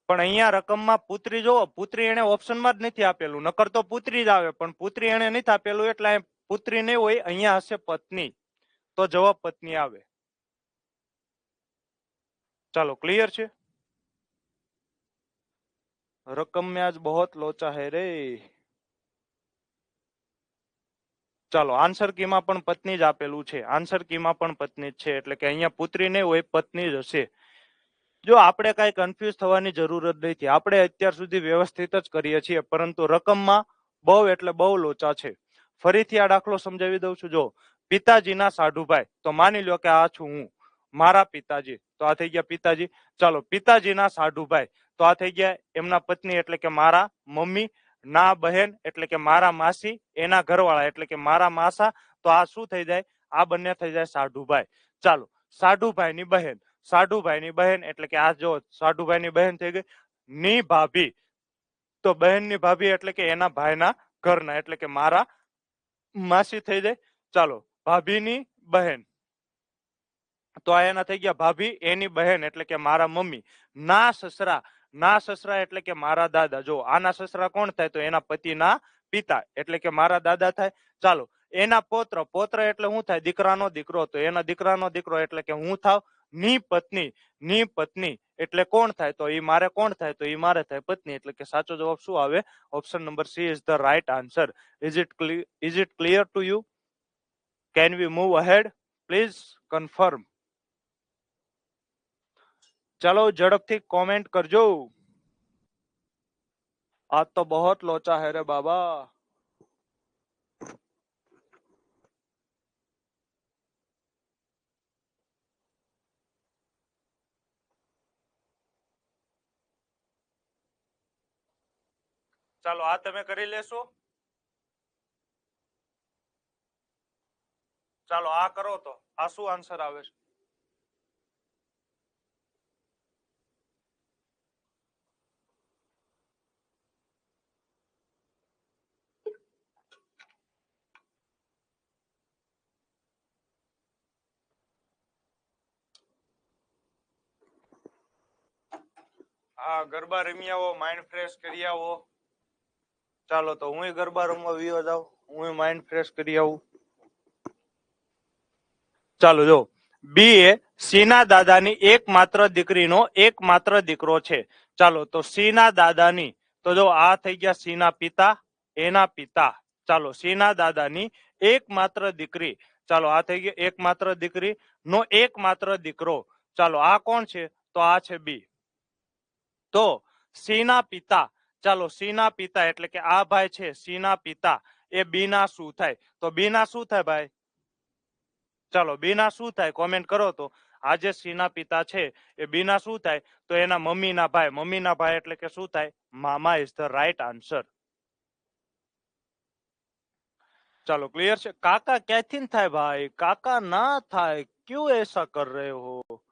પણ અહીંયા રકમમાં પુત્રી જોવો, પુત્રી એને ઓપ્શનમાં જ નથી આપેલું, નકર તો પુત્રી જ આવે, પણ પુત્રી એને નથી આપેલું એટલે પુત્રી નહીં હોય, અહીંયા હશે પત્ની. તો જવાબ પત્ની આવે. ચાલો, ક્લિયર છે? रकम में आज बहुत लोचा है रे. ચાલો, આન્સર કીમાં પણ પત્ની જ આપેલું છે, આન્સર કીમાં પણ પત્ની જ છે, એટલે કે અહીંયા પુત્રી નહીં હોય, પત્ની જ હશે. જો આપણે કઈ કન્ફ્યુઝ થવાની જરૂર જ નથી, આપણે અત્યાર સુધી વ્યવસ્થિત જ કરીએ છીએ, પરંતુ રકમમાં બહુ એટલે બહુ લોચા છે. ફરીથી આ દાખલો સમજાવી દઉં છું. જો પિતાજીના સાઢુભાઈ, તો માની લો કે આ છું હું, મારા પિતાજી, તો આ થઈ ગયા પિતાજી. ચાલો, પિતાજીના સાઢુભાઈ, તો આ થઈ ગયા એમના પત્ની એટલે કે મારા મમ્મી. ના બહેન એટલે કે મારા માસી, એના ઘરવાળા એટલે કે મારા માસા. તો આ શું થઈ જાય? આ બંને થઈ જાય સાઢુભાઈ. ચાલો, સાઢુભાઈની બહેન, સાઢુભાઈની બહેન એટલે કે આ જો સાઢુભાઈની બહેન થઈ ગઈ. ની ભાભી, તો બહેનની ભાભી એટલે કે એના ભાઈના ઘરના એટલે કે મારા માસી થઈ જાય. ચાલો, ભાભીની બહેન, તો આ એના થઈ ગયા ભાભી, એની બહેન એટલે કે મારા મમ્મી. ના સસરા, ના સસરા એટલે કે મારા દાદા. જો આના સસરા કોણ થાય? તો એના પતિના પિતા એટલે કે મારા દાદા થાય. ચાલો, એના પોત્ર, પોત્ર એટલે શું થાય? દીકરાનો દીકરો, તો એના દીકરાનો દીકરો એટલે કે હું થાવ. ની પત્ની, ની પત્ની એટલે કોણ થાય? તો એ મારે કોણ થાય? તો એ મારે થાય પત્ની. એટલે કે સાચો જવાબ શું આવે? Option number C is the right answer. Is it clear to you? Can we move ahead? Please confirm. चलो झड़पથી કોમેન્ટ કરજો. आज तो बहुत लोचा है रे बाबा. ચાલો, આ તમે કરી લેશો. ચાલો, આ કરો તો આ શું આન્સર આવે છે? હા, ગરબા રમી આવો, માઇન્ડ ફ્રેશ કરી આવો. ચાલો, તો હું ગરબા રમવા વિયો જાઉં, હું માઇન્ડ ફ્રેશ કરી આવું. ચાલો, જો બી એ સીના દાદાની એકમાત્ર દીકરીનો એકમાત્ર દીકરો છે. ચાલો, તો સીના દાદાની, તો જો આ થઈ ગયા સીના પિતા, એના પિતા. ચાલો, સીના દાદાની એકમાત્ર દીકરી, ચાલો આ થઈ ગઈ એકમાત્ર દીકરી નો એકમાત્ર દીકરો. ચાલો, આ કોણ છે? તો આ છે બી. તો સીના પિતા, ચાલો સીના પિતા એટલે કે આ ભાઈ છે સીના પિતા, એ બી ના શું થાય? તો બી ના શું થાય ભાઈ? ચાલો, બી ના શું થાય? કોમેન્ટ કરો તો. આ જે સી ના પિતા છે એ બી ના શું થાય? તો એના મમ્મીના ભાઈ. મમ્મીના ભાઈ એટલે કે શું થાય? મામા ઇઝ ધ રાઈટ આન્સર. ચાલો ક્લિયર છે? કાકા ક્યાંથી થાય ભાઈ? કાકા ના થાય. ક્યું એસા કર રહે હો?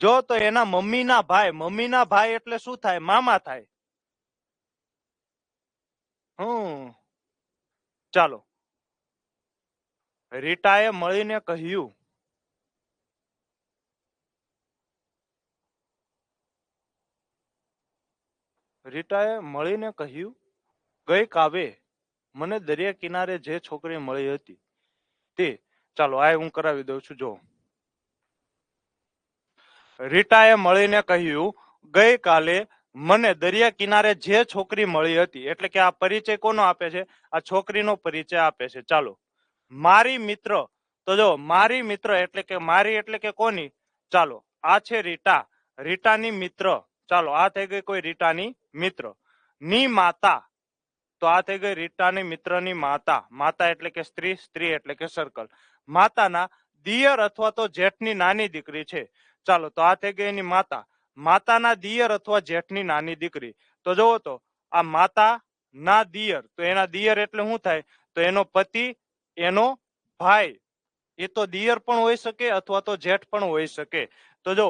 જો તો એના મમ્મીના ભાઈ. મમ્મીના ભાઈ એટલે શું થાય? મામા થાય. ચાલો, રીટાએ મળીને કહ્યું. રીટાએ મળીને કહ્યું, ગઈ કાવે મને દરિયા કિનારે જે છોકરી મળી હતી તે. ચાલો આ હું કરાવી દઉં છું. જો રીટાએ મળીને કહ્યું, ગઈ કાલે મને દરિયા કિનારે જે છોકરી મળી હતી. એટલે કે આ પરિચય કોનો આપે છે? આ છોકરીનો પરિચય આપે છે. ચાલો, મારી મિત્ર. તો જો મારી મિત્ર એટલે કે મારી એટલે કે કોની? ચાલો આ છે રીટા. રીટાની મિત્ર. ચાલો આ થઈ ગઈ કોઈ રીટાની મિત્ર. ની માતા. તો આ થઈ ગઈ રીટાની મિત્રની માતા. માતા એટલે કે સ્ત્રી. સ્ત્રી એટલે કે સર્કલ. માતાના દિયર અથવા તો જેઠની નાની દીકરી છે. ચાલો તો આ થઈ ગઈ એની માતા. માતાના દિયર અથવા જેઠની નાની દીકરી. તો જોવો તો આ માતા ના દિયર. તો એના દિયર એટલે શું થાય? તો એનો પતિ, એનો ભાઈ. એ તો દિયર પણ હોઈ શકે અથવા તો જેઠ પણ હોઈ શકે. તો જો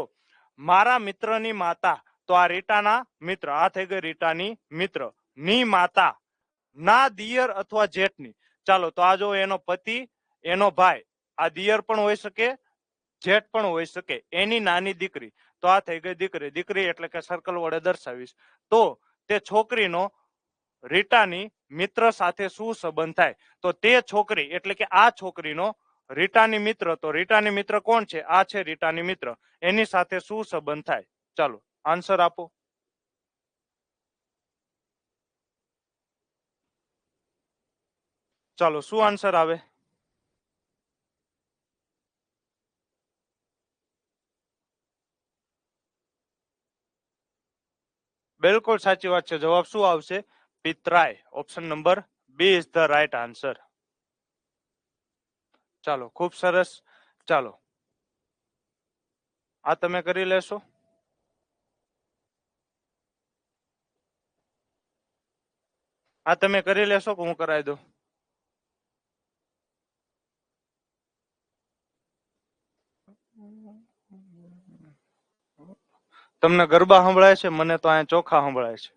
મારા મિત્રની માતા. તો આ રીટાના મિત્ર. આ થઈ ગઈ રીટાની મિત્ર. ની માતા ના દિયર અથવા જેઠની. ચાલો તો આ જો એનો પતિ, એનો ભાઈ. આ દિયર પણ હોઈ શકે, જેઠ પણ હોઈ શકે. એની નાની દીકરી. તો આ થઈ ગઈ દીકરી. દીકરી એટલે કે સર્કલ વડે દર્શાવીશ. તો તે છોકરીનો રીટાની મિત્ર સાથે શું સંબંધ થાય? તો તે છોકરી એટલે કે આ છોકરીનો રીટાની મિત્ર. તો રીટાની મિત્ર કોણ છે? આ છે રીટાની મિત્ર. એની સાથે શું સંબંધ થાય? ચાલો આન્સર આપો. ચાલો શું આન્સર આવે? બિલકુલ સાચી વાત છે. જવાબ શું આવશે? પિતરાય. Option number B is the right answer. ચાલો ખૂબ સરસ. ચાલો આ તમે કરી લેશો. આ તમે કરી લેશો કે હું કરાવી દઉં? તમને ગરબા સંભળાય છે? મને તો અહીંયા ચોખા સંભળાય છે.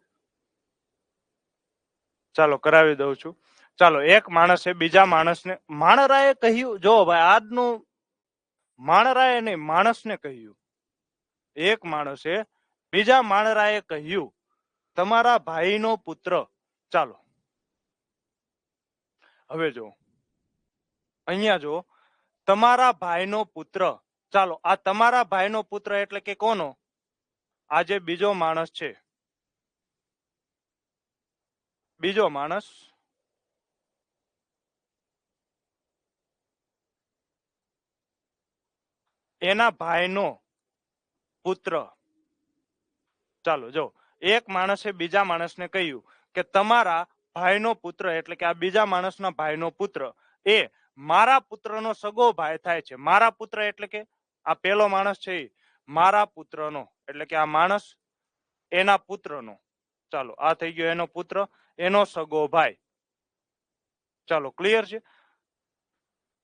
ચાલો કરાવી દઉં છું. ચાલો એક માણસે બીજા માણસને માણરાએ કહ્યું. જો ભાઈ આજનું માણરાએ નહીં, માણસને કહ્યું. એક માણસે બીજા માણરાએ કહ્યું, તમારા ભાઈનો પુત્ર. ચાલો હવે જો અહીંયા જો તમારા ભાઈનો પુત્ર. ચાલો આ તમારા ભાઈનો પુત્ર એટલે કે કોનો? આ જે બીજો માણસ છે. બીજો માણસ એના ભાઈનો પુત્ર. ચાલો જો એક માણસે બીજા માણસને કહ્યું કે તમારા ભાઈનો પુત્ર એટલે કે આ બીજા માણસના ભાઈનો પુત્ર એ મારા પુત્રનો સગો ભાઈ થાય છે. મારા પુત્ર એટલે કે આ પેલો માણસ છે એ મારા પુત્રનો એટલે કે આ માણસ એના પુત્રનો. ચાલો આ થઈ ગયો એનો પુત્ર, એનો સગો ભાઈ. ચાલો ક્લિયર છે?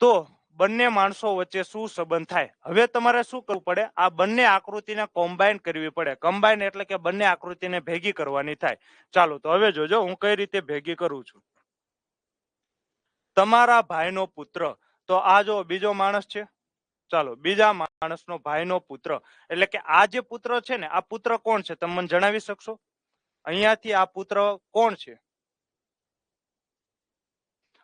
તો બંને માણસો વચ્ચે શું સંબંધ થાય? હવે તમારે શું કરવું પડે? આ બંને આકૃતિને કોમ્બાઈન કરવી પડે. કમ્બાઈન એટલે કે બંને આકૃતિને ભેગી કરવાની થાય. ચાલો તો હવે જોજો હું કઈ રીતે ભેગી કરું છું. તમારા ભાઈનો પુત્ર. તો આ જો બીજો માણસ છે. ચાલો બીજા માણસનો ભાઈનો પુત્ર એટલે કે આ જે પુત્ર છે ને, આ પુત્ર કોણ છે? તમે મને જણાવી શકશો? અહીંયાથી આ પુત્ર કોણ છે?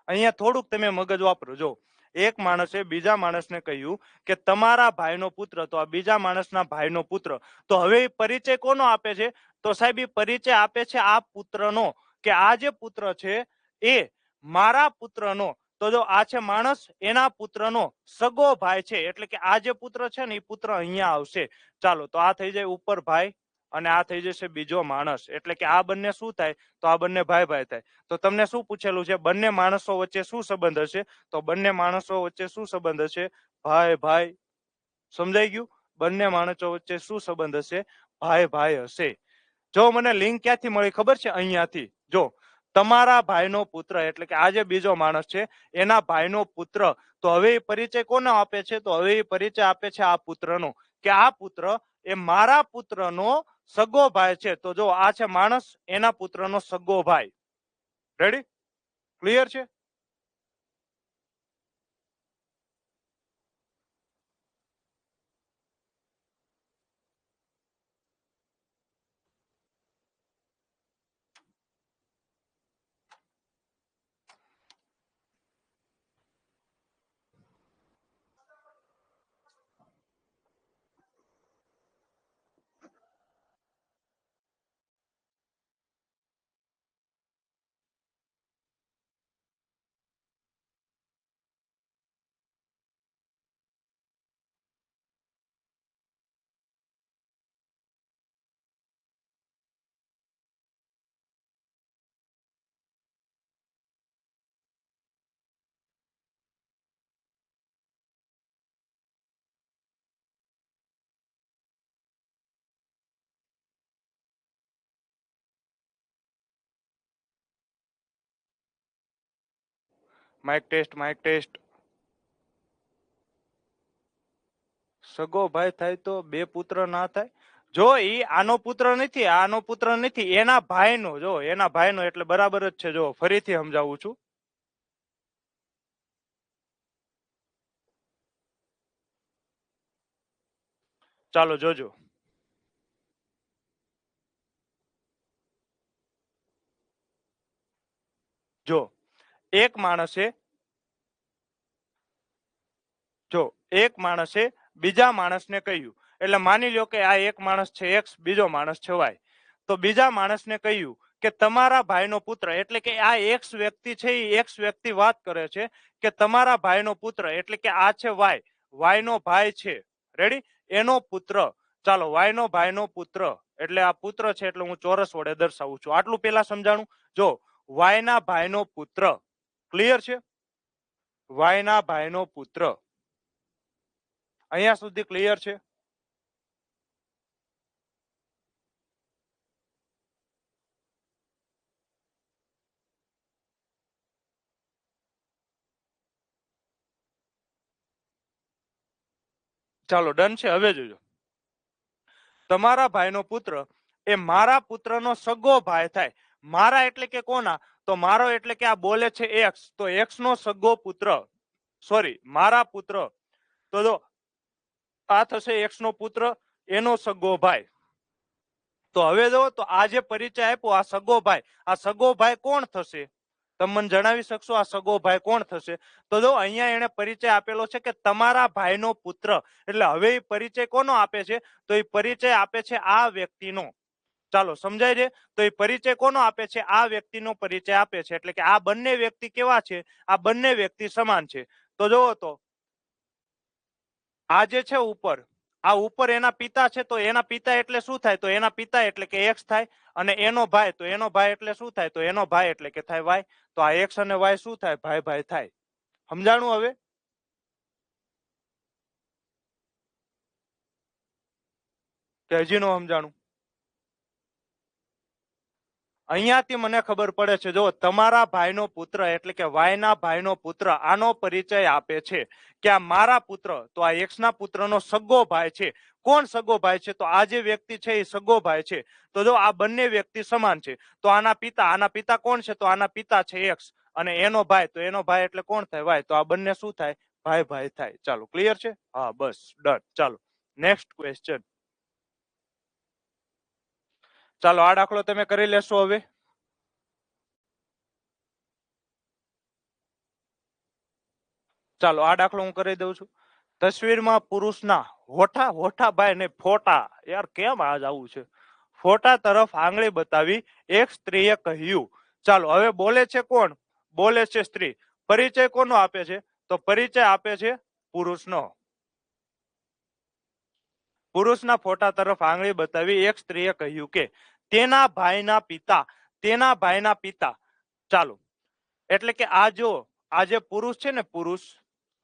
અહીંયા થોડુંક તમે મગજ વાપરો. જો એક માણસે બીજા માણસને કહ્યું કે તમારા ભાઈનો પુત્ર. તો આ બીજા માણસના ભાઈનો પુત્ર. તો હવે પરિચય કોનો આપે છે? તો સાહેબ એ પરિચય આપે છે આ પુત્રનો, કે આ જે પુત્ર છે એ મારા પુત્રનો. તો જો આ છે માણસ, એના પુત્રનો સગો ભાઈ છે. એટલે કે આ જે પુત્ર છે ને એ પુત્ર અહીંયા આવશે. ચાલો તો આ થઈ જાય ઉપર ભાઈ અને આ થઈ જશે બીજો માણસ. એટલે કે આ બંને શું થાય? તો આ બંને ભાઈ ભાઈ થાય. તો તમને શું પૂછેલું છે? બંને માણસો વચ્ચે શું સંબંધ હશે? તો બંને માણસો વચ્ચે શું સંબંધ હશે? ભાઈ ભાઈ. સમજાઈ ગયું? બંને માણસો વચ્ચે શું સંબંધ હશે? ભાઈ ભાઈ હશે. જો મને લિંક ક્યાંથી મળી ખબર છે? અહીંયાથી. જો તમારા ભાઈનો પુત્ર એટલે કે આ જે બીજો માણસ છે એના ભાઈનો પુત્ર, તો હવે એ પરિચય કોનો આપે છે? તો હવે એ પરિચય આપે છે આ પુત્રનો, કે આ પુત્ર એ મારા પુત્રનો સગો ભાઈ છે. તો જો આ છે માણસ, એના પુત્રનો સગો ભાઈ. રેડી? ક્લિયર છે? Mic test, mic test. સગો ભાઈ થાય તો બે પુત્ર ના થાય? જો ઈ આનો પુત્ર નથી, આનો પુત્ર નથી, એના ભાઈનો. જો એના ભાઈનો એટલે બરાબર જ છે. જો ફરીથી સમજાવું છું. ચાલો જોજો. જો એક માણસે એક માણસે બીજા માણસને કહ્યું, એટલે માની લો કે આ એક માણસ છે એક્સ, બીજો માણસ છે વાય. તો બીજા માણસને કહ્યું કે તમારા ભાઈનો પુત્ર, એટલે કે આ એક્સ વ્યક્તિ છે એ એક્સ વ્યક્તિ વાત કરે છે કે તમારા ભાઈનો પુત્ર, એટલે કે આ છે વાય, વાય નો ભાઈ છે. રેડી? એનો પુત્ર. ચાલો, વાય નો ભાઈનો પુત્ર, એટલે આ પુત્ર છે એટલે હું ચોરસ વડે દર્શાવું છું. આટલું પેલા સમજાણું. જો વાય ના ભાઈનો પુત્ર. ક્લિયર છે? વાય ના ભાઈનો પુત્ર. અહીંયા સુધી ક્લિયર છે? ચાલો ડન છે. હવે જોજો, તમારા ભાઈનો પુત્ર એ મારા પુત્રનો સગો ભાઈ થાય. મારા એટલે કે કોના? તો મારો એટલે કે આ બોલે છે એક્સ, તો એક્સ નો સગો પુત્ર, સોરી મારા પુત્ર. તો જો આ થશે એક્સ નો પુત્ર, એનો સગો ભાઈ. તો હવે જો, તો આ જે પરિચય આપ્યો આ સગો ભાઈ, આ સગો ભાઈ કોણ થશે? તમે મને જણાવી શકશો આ સગો ભાઈ કોણ થશે? તો જો અહીંયા એને પરિચય આપેલો છે કે તમારા ભાઈનો પુત્ર, એટલે હવે એ પરિચય કોનો આપે છે? તો એ પરિચય આપે છે આ વ્યક્તિનો. ચાલો સમજાય છે? તો એ પરિચય કોનો આપે છે? આ વ્યક્તિનો પરિચય આપે છે. એટલે કે આ બંને વ્યક્તિ કેવા છે? આ બંને વ્યક્તિ સમાન છે. તો જોવો તો આ જે છે ઉપર, આ ઉપર એના પિતા છે, તો એના પિતા એટલે શું થાય? તો એના પિતા એટલે કે એક્સ થાય. અને એનો ભાઈ, તો એનો ભાઈ એટલે શું થાય? તો એનો ભાઈ એટલે કે થાય વાય. તો આ એક્સ અને વાય શું થાય? ભાઈ ભાઈ થાય. સમજાણું હવે? કે હજી નો સમજાણું? અહીંયાથી મને ખબર પડે છે, જો તમારા ભાઈનો પુત્ર એટલે કે વાય ના ભાઈનો પુત્ર આનો પરિચય આપે છે કે આ મારા પુત્ર, તો આ એક્સ ના પુત્રનો સગો ભાઈ છે. કોણ સગો ભાઈ છે? તો આ જે વ્યક્તિ છે એ સગો ભાઈ છે. તો જો આ બંને વ્યક્તિ સમાન છે. તો આના પિતા કોણ છે? તો આના પિતા છે એક્સ, અને એનો ભાઈ, તો એનો ભાઈ એટલે કોણ થાય? વાય. તો આ બંને શું થાય? ભાઈ ભાઈ થાય. ચાલો ક્લિયર છે? હા બસ ડન. ચાલો નેક્સ્ટ ક્વેશ્ચન. ચાલો આ દાખલો તમે કરી લેશો હવે. ચાલો આ દાખલો હું કરી દઉં છું. તસવીરમાં પુરુષના હોઠા, હોઠા ભાઈ ને ફોટા, યાર કેમ આજ આવું છે? ફોટા તરફ આંગળી બતાવી એક સ્ત્રીએ કહ્યું. ચાલો હવે બોલે છે કોણ? બોલે છે સ્ત્રી. પરિચય કોનો આપે છે? તો પરિચય આપે છે પુરુષનો. પુરુષના ફોટા તરફ આંગળી બતાવી એક સ્ત્રીએ કહ્યું કે તેના ભાઈના પિતા, તેના ભાઈના પિતા. ચાલો, એટલે કે આ જો આ જે પુરુષ છે ને, પુરુષ,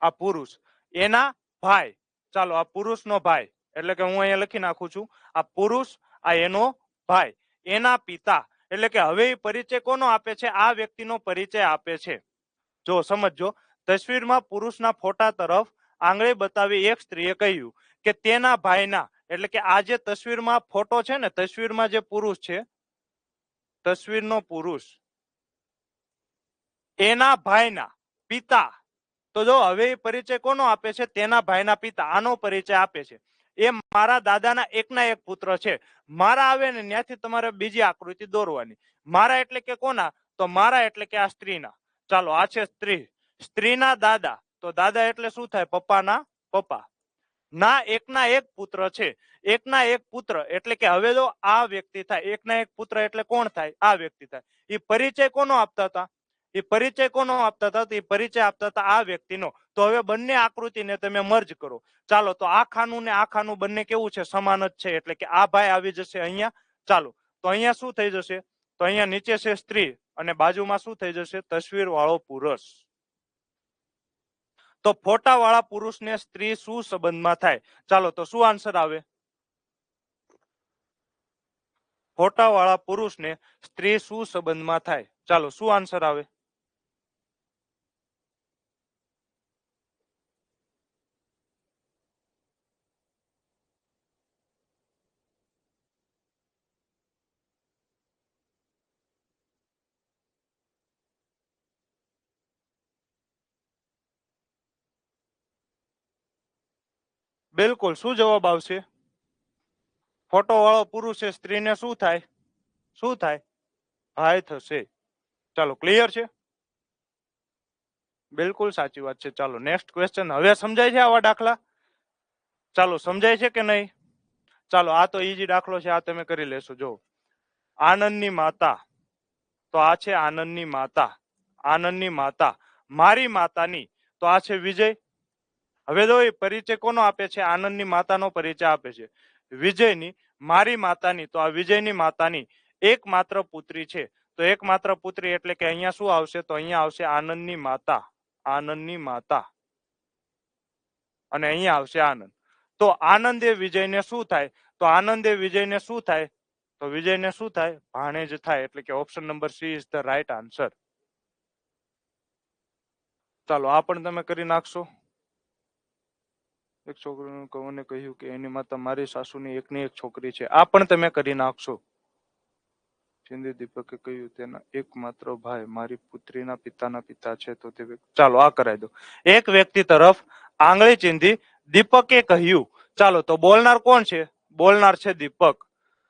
આ પુરુષ એના ભાઈ. ચાલો આ પુરુષનો ભાઈ, એટલે કે હું અહીંયા લખી નાખું છું આ પુરુષ, આ એનો ભાઈ, એના પિતા, એટલે કે હવે એ પરિચય કોનો આપે છે? આ વ્યક્તિનો પરિચય આપે છે. જો સમજો, તસવીરમાં પુરુષના ફોટા તરફ આંગળી બતાવી એક સ્ત્રીએ કહ્યું કે તેના ભાઈના, એટલે કે આ જે તસવીરમાં ફોટો છે ને, તસવીરમાં જે પુરુષ છે, તસવીરનો પુરુષ એના ભાઈના પિતા, તો જો હવે એ પરિચય કોનો આપે છે? તેના ભાઈના પિતા, આનો પરિચય આપે છે. એ મારા દાદાના એકના એક પુત્ર છે. મારા આવે ને ત્યાંથી તમારે બીજી આકૃતિ દોરવાની. મારા એટલે કે કોના? તો મારા એટલે કે આ સ્ત્રીના. ચાલો, આ છે સ્ત્રી, સ્ત્રીના દાદા, તો દાદા એટલે શું થાય? પપ્પાના પપ્પા. ના એકના એક પુત્ર છે. એકના એક પુત્ર એટલે કે હવે જો આ વ્યક્તિ થાય, એકના એક પુત્ર એટલે કોણ થાય? આ વ્યક્તિ થાય. એ પરિચય કોનો આપતા હતા? એ પરિચય કોનો આપતા હતા? એ પરિચય આપતા હતા આ વ્યક્તિનો. તો હવે બંને આકૃતિને તમે મર્જ કરો. ચાલો, તો આ ખાનું ને આ ખાનું બંને કેવું છે? સમાન જ છે. એટલે કે આ ભાઈ આવી જશે અહીંયા. ચાલો, તો અહીંયા શું થઈ જશે? તો અહીંયા નીચે છે સ્ત્રી અને બાજુમાં શું થઈ જશે? તસવીર વાળો પુરુષ. તો ફોટા વાળા પુરુષ ને સ્ત્રી શું સંબંધમાં થાય? ચાલો, તો શું આન્સર આવે? ફોટા વાળા પુરુષ ને સ્ત્રી શું સંબંધમાં થાય? ચાલો, શું આન્સર આવે? બિલકુલ, શું જવાબ આવશે? ફોટો વાળો પુરુષ છે, સ્ત્રીને શું થાય? શું થાય? ભાઈ થશે. ચાલો, ક્લિયર છે? બિલકુલ સાચી વાત છે. ચાલો, નેક્સ્ટ ક્વેશ્ચન. હવે સમજાય છે આવા દાખલા? ચાલો, સમજાય છે કે નહીં? ચાલો, આ તો ઈઝી દાખલો છે, આ તમે કરી લેશો. જો, આનંદની માતા, તો આ છે આનંદની માતા. આનંદની માતા, મારી માતાની, તો આ છે વિજય. હવે જો એ પરિચય કોનો આપે છે? આનંદની માતાનો પરિચય આપે છે. વિજયની, મારી માતાની, તો આ વિજયની માતાની એકમાત્ર પુત્રી છે. તો એકમાત્ર પુત્રી એટલે કે અહીંયા શું આવશે? તો અહીંયા આવશે આનંદની માતા. આનંદની માતા અને અહીંયા આવશે આનંદ. તો આનંદ એ વિજયને શું થાય? તો આનંદ એ વિજયને શું થાય? તો વિજયને શું થાય? ભાણેજ થાય. એટલે કે option number C is the right answer. ચાલો, આ પણ તમે કરી નાખશો. એક છોકરીનું કવને કહ્યું કે એની માતા મારી સાસુની એકની એક છોકરી છે. આ પણ તમે કરી નાખશો. ચિંદી દીપકે કહ્યું તેના એકમાત્ર ભાઈ મારી પુત્રીના પિતાના પિતા છે. તો તે ચાલો, આ કરાવી દો. એક વ્યક્તિ તરફ આંગળી ચીંધી દીપકે કહ્યું. ચાલો, તો બોલનાર કોણ છે? બોલનાર છે દીપક.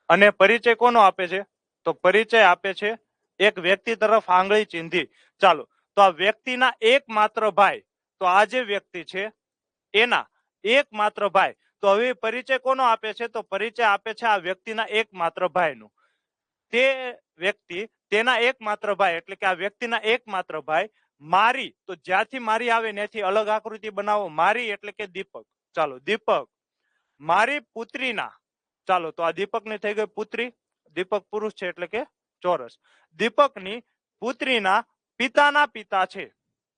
અને પરિચય કોનો આપે છે? તો પરિચય આપે છે એક વ્યક્તિ તરફ આંગળી ચીંધી. ચાલો, તો આ વ્યક્તિના એકમાત્ર ભાઈ, તો આ જે વ્યક્તિ છે એના એકમાત્ર ભાઈ, તો હવે પરિચય કોનો આપે છે? તો પરિચય આપે છે આ વ્યક્તિના એકમાત્ર ભાઈનું. તે વ્યક્તિ, તેના એકમાત્ર ભાઈ એટલે કે આ વ્યક્તિના એકમાત્ર ભાઈ મારી, તો જ્યાંથી મારી આવે ત્યાંથી અલગ આકૃતિ બનાવો. મારી એટલે કે દીપક. ચાલો, દીપક મારી પુત્રીના, ચાલો, તો આ દીપકની થઈ ગઈ પુત્રી. દીપક પુરુષ છે એટલે કે ચોરસ. દીપકની પુત્રીના પિતાના પિતા છે.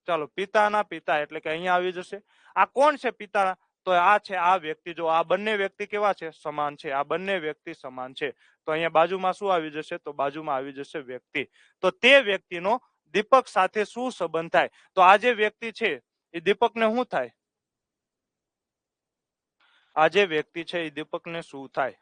ચાલો, પિતાના પિતા એટલે કે અહીંયા આવી જશે. આ કોણ છે પિતા? તો આ છે આ વ્યક્તિ. જો આ બંને વ્યક્તિ કેવા છે? સમાન છે. આ બંને વ્યક્તિ સમાન છે. તો અહીંયા બાજુમાં શું આવી જશે? તો બાજુમાં આવી જશે વ્યક્તિ. તો તે વ્યક્તિનો દીપક સાથે શું સંબંધ થાય? તો આ જે વ્યક્તિ છે એ દીપકને શું થાય? આ જે વ્યક્તિ છે એ દીપકને શું થાય?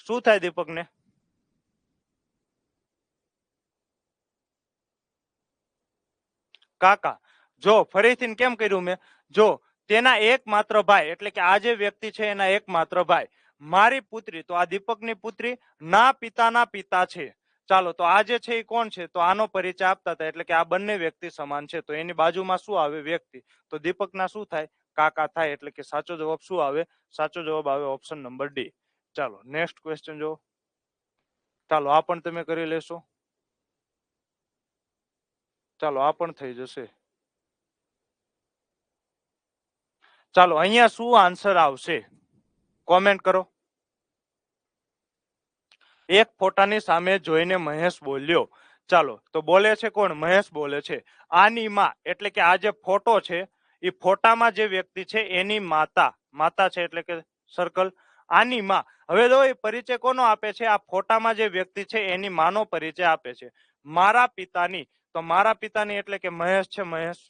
શું થાય દીપકને? કાકા. જો ફરીથી કેમ કર્યું મેં? જો તેના એકમાત્ર ભાઈ એટલે કે આ જે વ્યક્તિ છે એના એકમાત્ર ભાઈ મારી પુત્રી, તો આ દીપકની પુત્રી ના પિતાના પિતા છે. ચાલો, તો આ જે છે એ કોણ છે? તો આનો પરિચય આપતા હતા. એટલે કે આ બંને વ્યક્તિ સમાન છે. તો એની બાજુમાં શું આવે? વ્યક્તિ. તો દીપકના શું થાય? કાકા થાય. એટલે કે સાચો જવાબ શું આવે? સાચો જવાબ આવે ઓપ્શન નંબર ડી. ચાલો, નેક્સ્ટ ક્વેશ્ચન જો. ચાલો, આ પણ તમે કરી લેશો. ચાલો, આ પણ થઈ જશે. ચાલો, અહીંયા શું આન્સર આવશે? કોમેન્ટ કરો. એક ફોટાની સામે જોઈને મહેશ બોલ્યો. ચાલો તો બોલે છે કોણ? મહેશ બોલે છે. આની માં એટલે કે આ જે ફોટો છે એ ફોટામાં જે વ્યક્તિ છે એની માતા, માતા છે એટલે કે સર્કલ. આની માં, હવે જો એ પરિચય કોનો આપે છે? આ ફોટામાં જે વ્યક્તિ છે એની માનો પરિચય આપે છે. મારા પિતાની, તો મારા પિતાની એટલે કે મહેશ છે, મહેશ.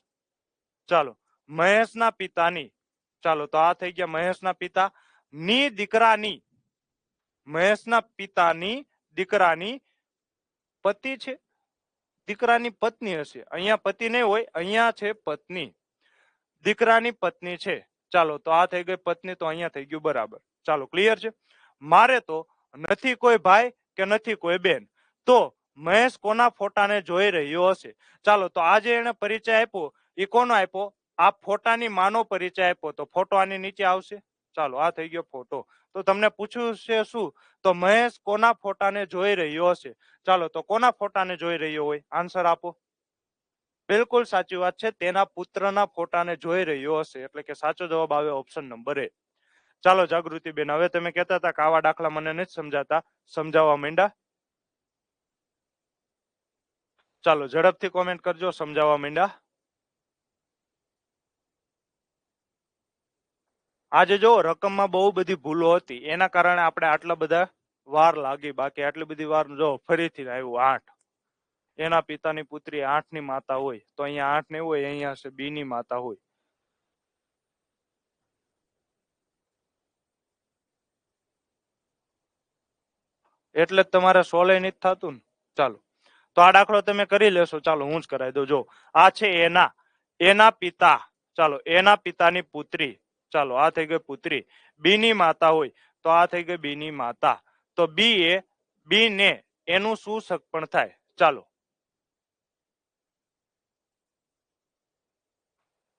ચાલો મહેશના પિતાની, ચાલો તો આ થઈ ગયા મહેશના પિતા. ની દીકરાની, મહેશના પિતાની દીકરાની પતિ છે, દીકરાની પત્ની હશે, અહીંયા પતિ નહીં હોય, અહીંયા છે પત્ની. દીકરાની પત્ની છે. ચાલો તો આ થઈ ગઈ પત્ની, તો અહીંયા થઈ ગયું બરાબર. ચાલો ક્લિયર છે. મારે તો નથી કોઈ ભાઈ કે નથી કોઈ બેન, તો મહેશ કોના ફોટાને જોઈ રહ્યો હશે? ચાલો તો આ જે એને પરિચય આપ્યો એ કોનો આપ્યો? આ ફોટાની માનો પરિચય આપ્યો, તો ફોટો આની નીચે આવશે. ચાલો આ થઈ ગયો ફોટો. તો તમને પૂછ્યું છે શું? તો મહેશ કોના ફોટાને જોઈ રહ્યો હશે? ચાલો તો કોના ફોટાને જોઈ રહ્યો હોય? આન્સર આપો. બિલકુલ સાચી વાત છે, તેના પુત્રના ફોટાને જોઈ રહ્યો હશે, એટલે કે સાચો જવાબ આવે ઓપ્શન નંબર એ. ચાલો જાગૃતિબેન, હવે તમે કહેતા હતા કે આવા દાખલા મને નથી સમજાતા, સમજાવવા માંડ્યા. ચાલો ઝડપથી કોમેન્ટ કરજો, સમજાવવા માંડ્યા. આજે જો રકમમાં બહુ બધી ભૂલો હતી, એના કારણે આપણે આટલા બધા વાર લાગી, બાકી આટલી બધી વાર જો ફરીથી આવ્યું 8. એના પિતાની પુત્રી 8 ની માતા હોય, તો અહીંયા 8 નહીં હોય, અહીંયા હશે 2 ની માતા હોય. એટલે જ તમારે સોલે નથી થતું ને. ચાલો તો આ દાખલો તમે કરી લેશો. ચાલો હું જ કરાવી દઉં. જો આ છે એના પિતા, ચાલો એના પિતાની પુત્રી, ચાલો આ થઈ ગઈ પુત્રી. બી ની માતા હોય, તો આ થઈ ગઈ બી ની માતા. તો બી ને એનું શું સગપણ થાય? ચાલો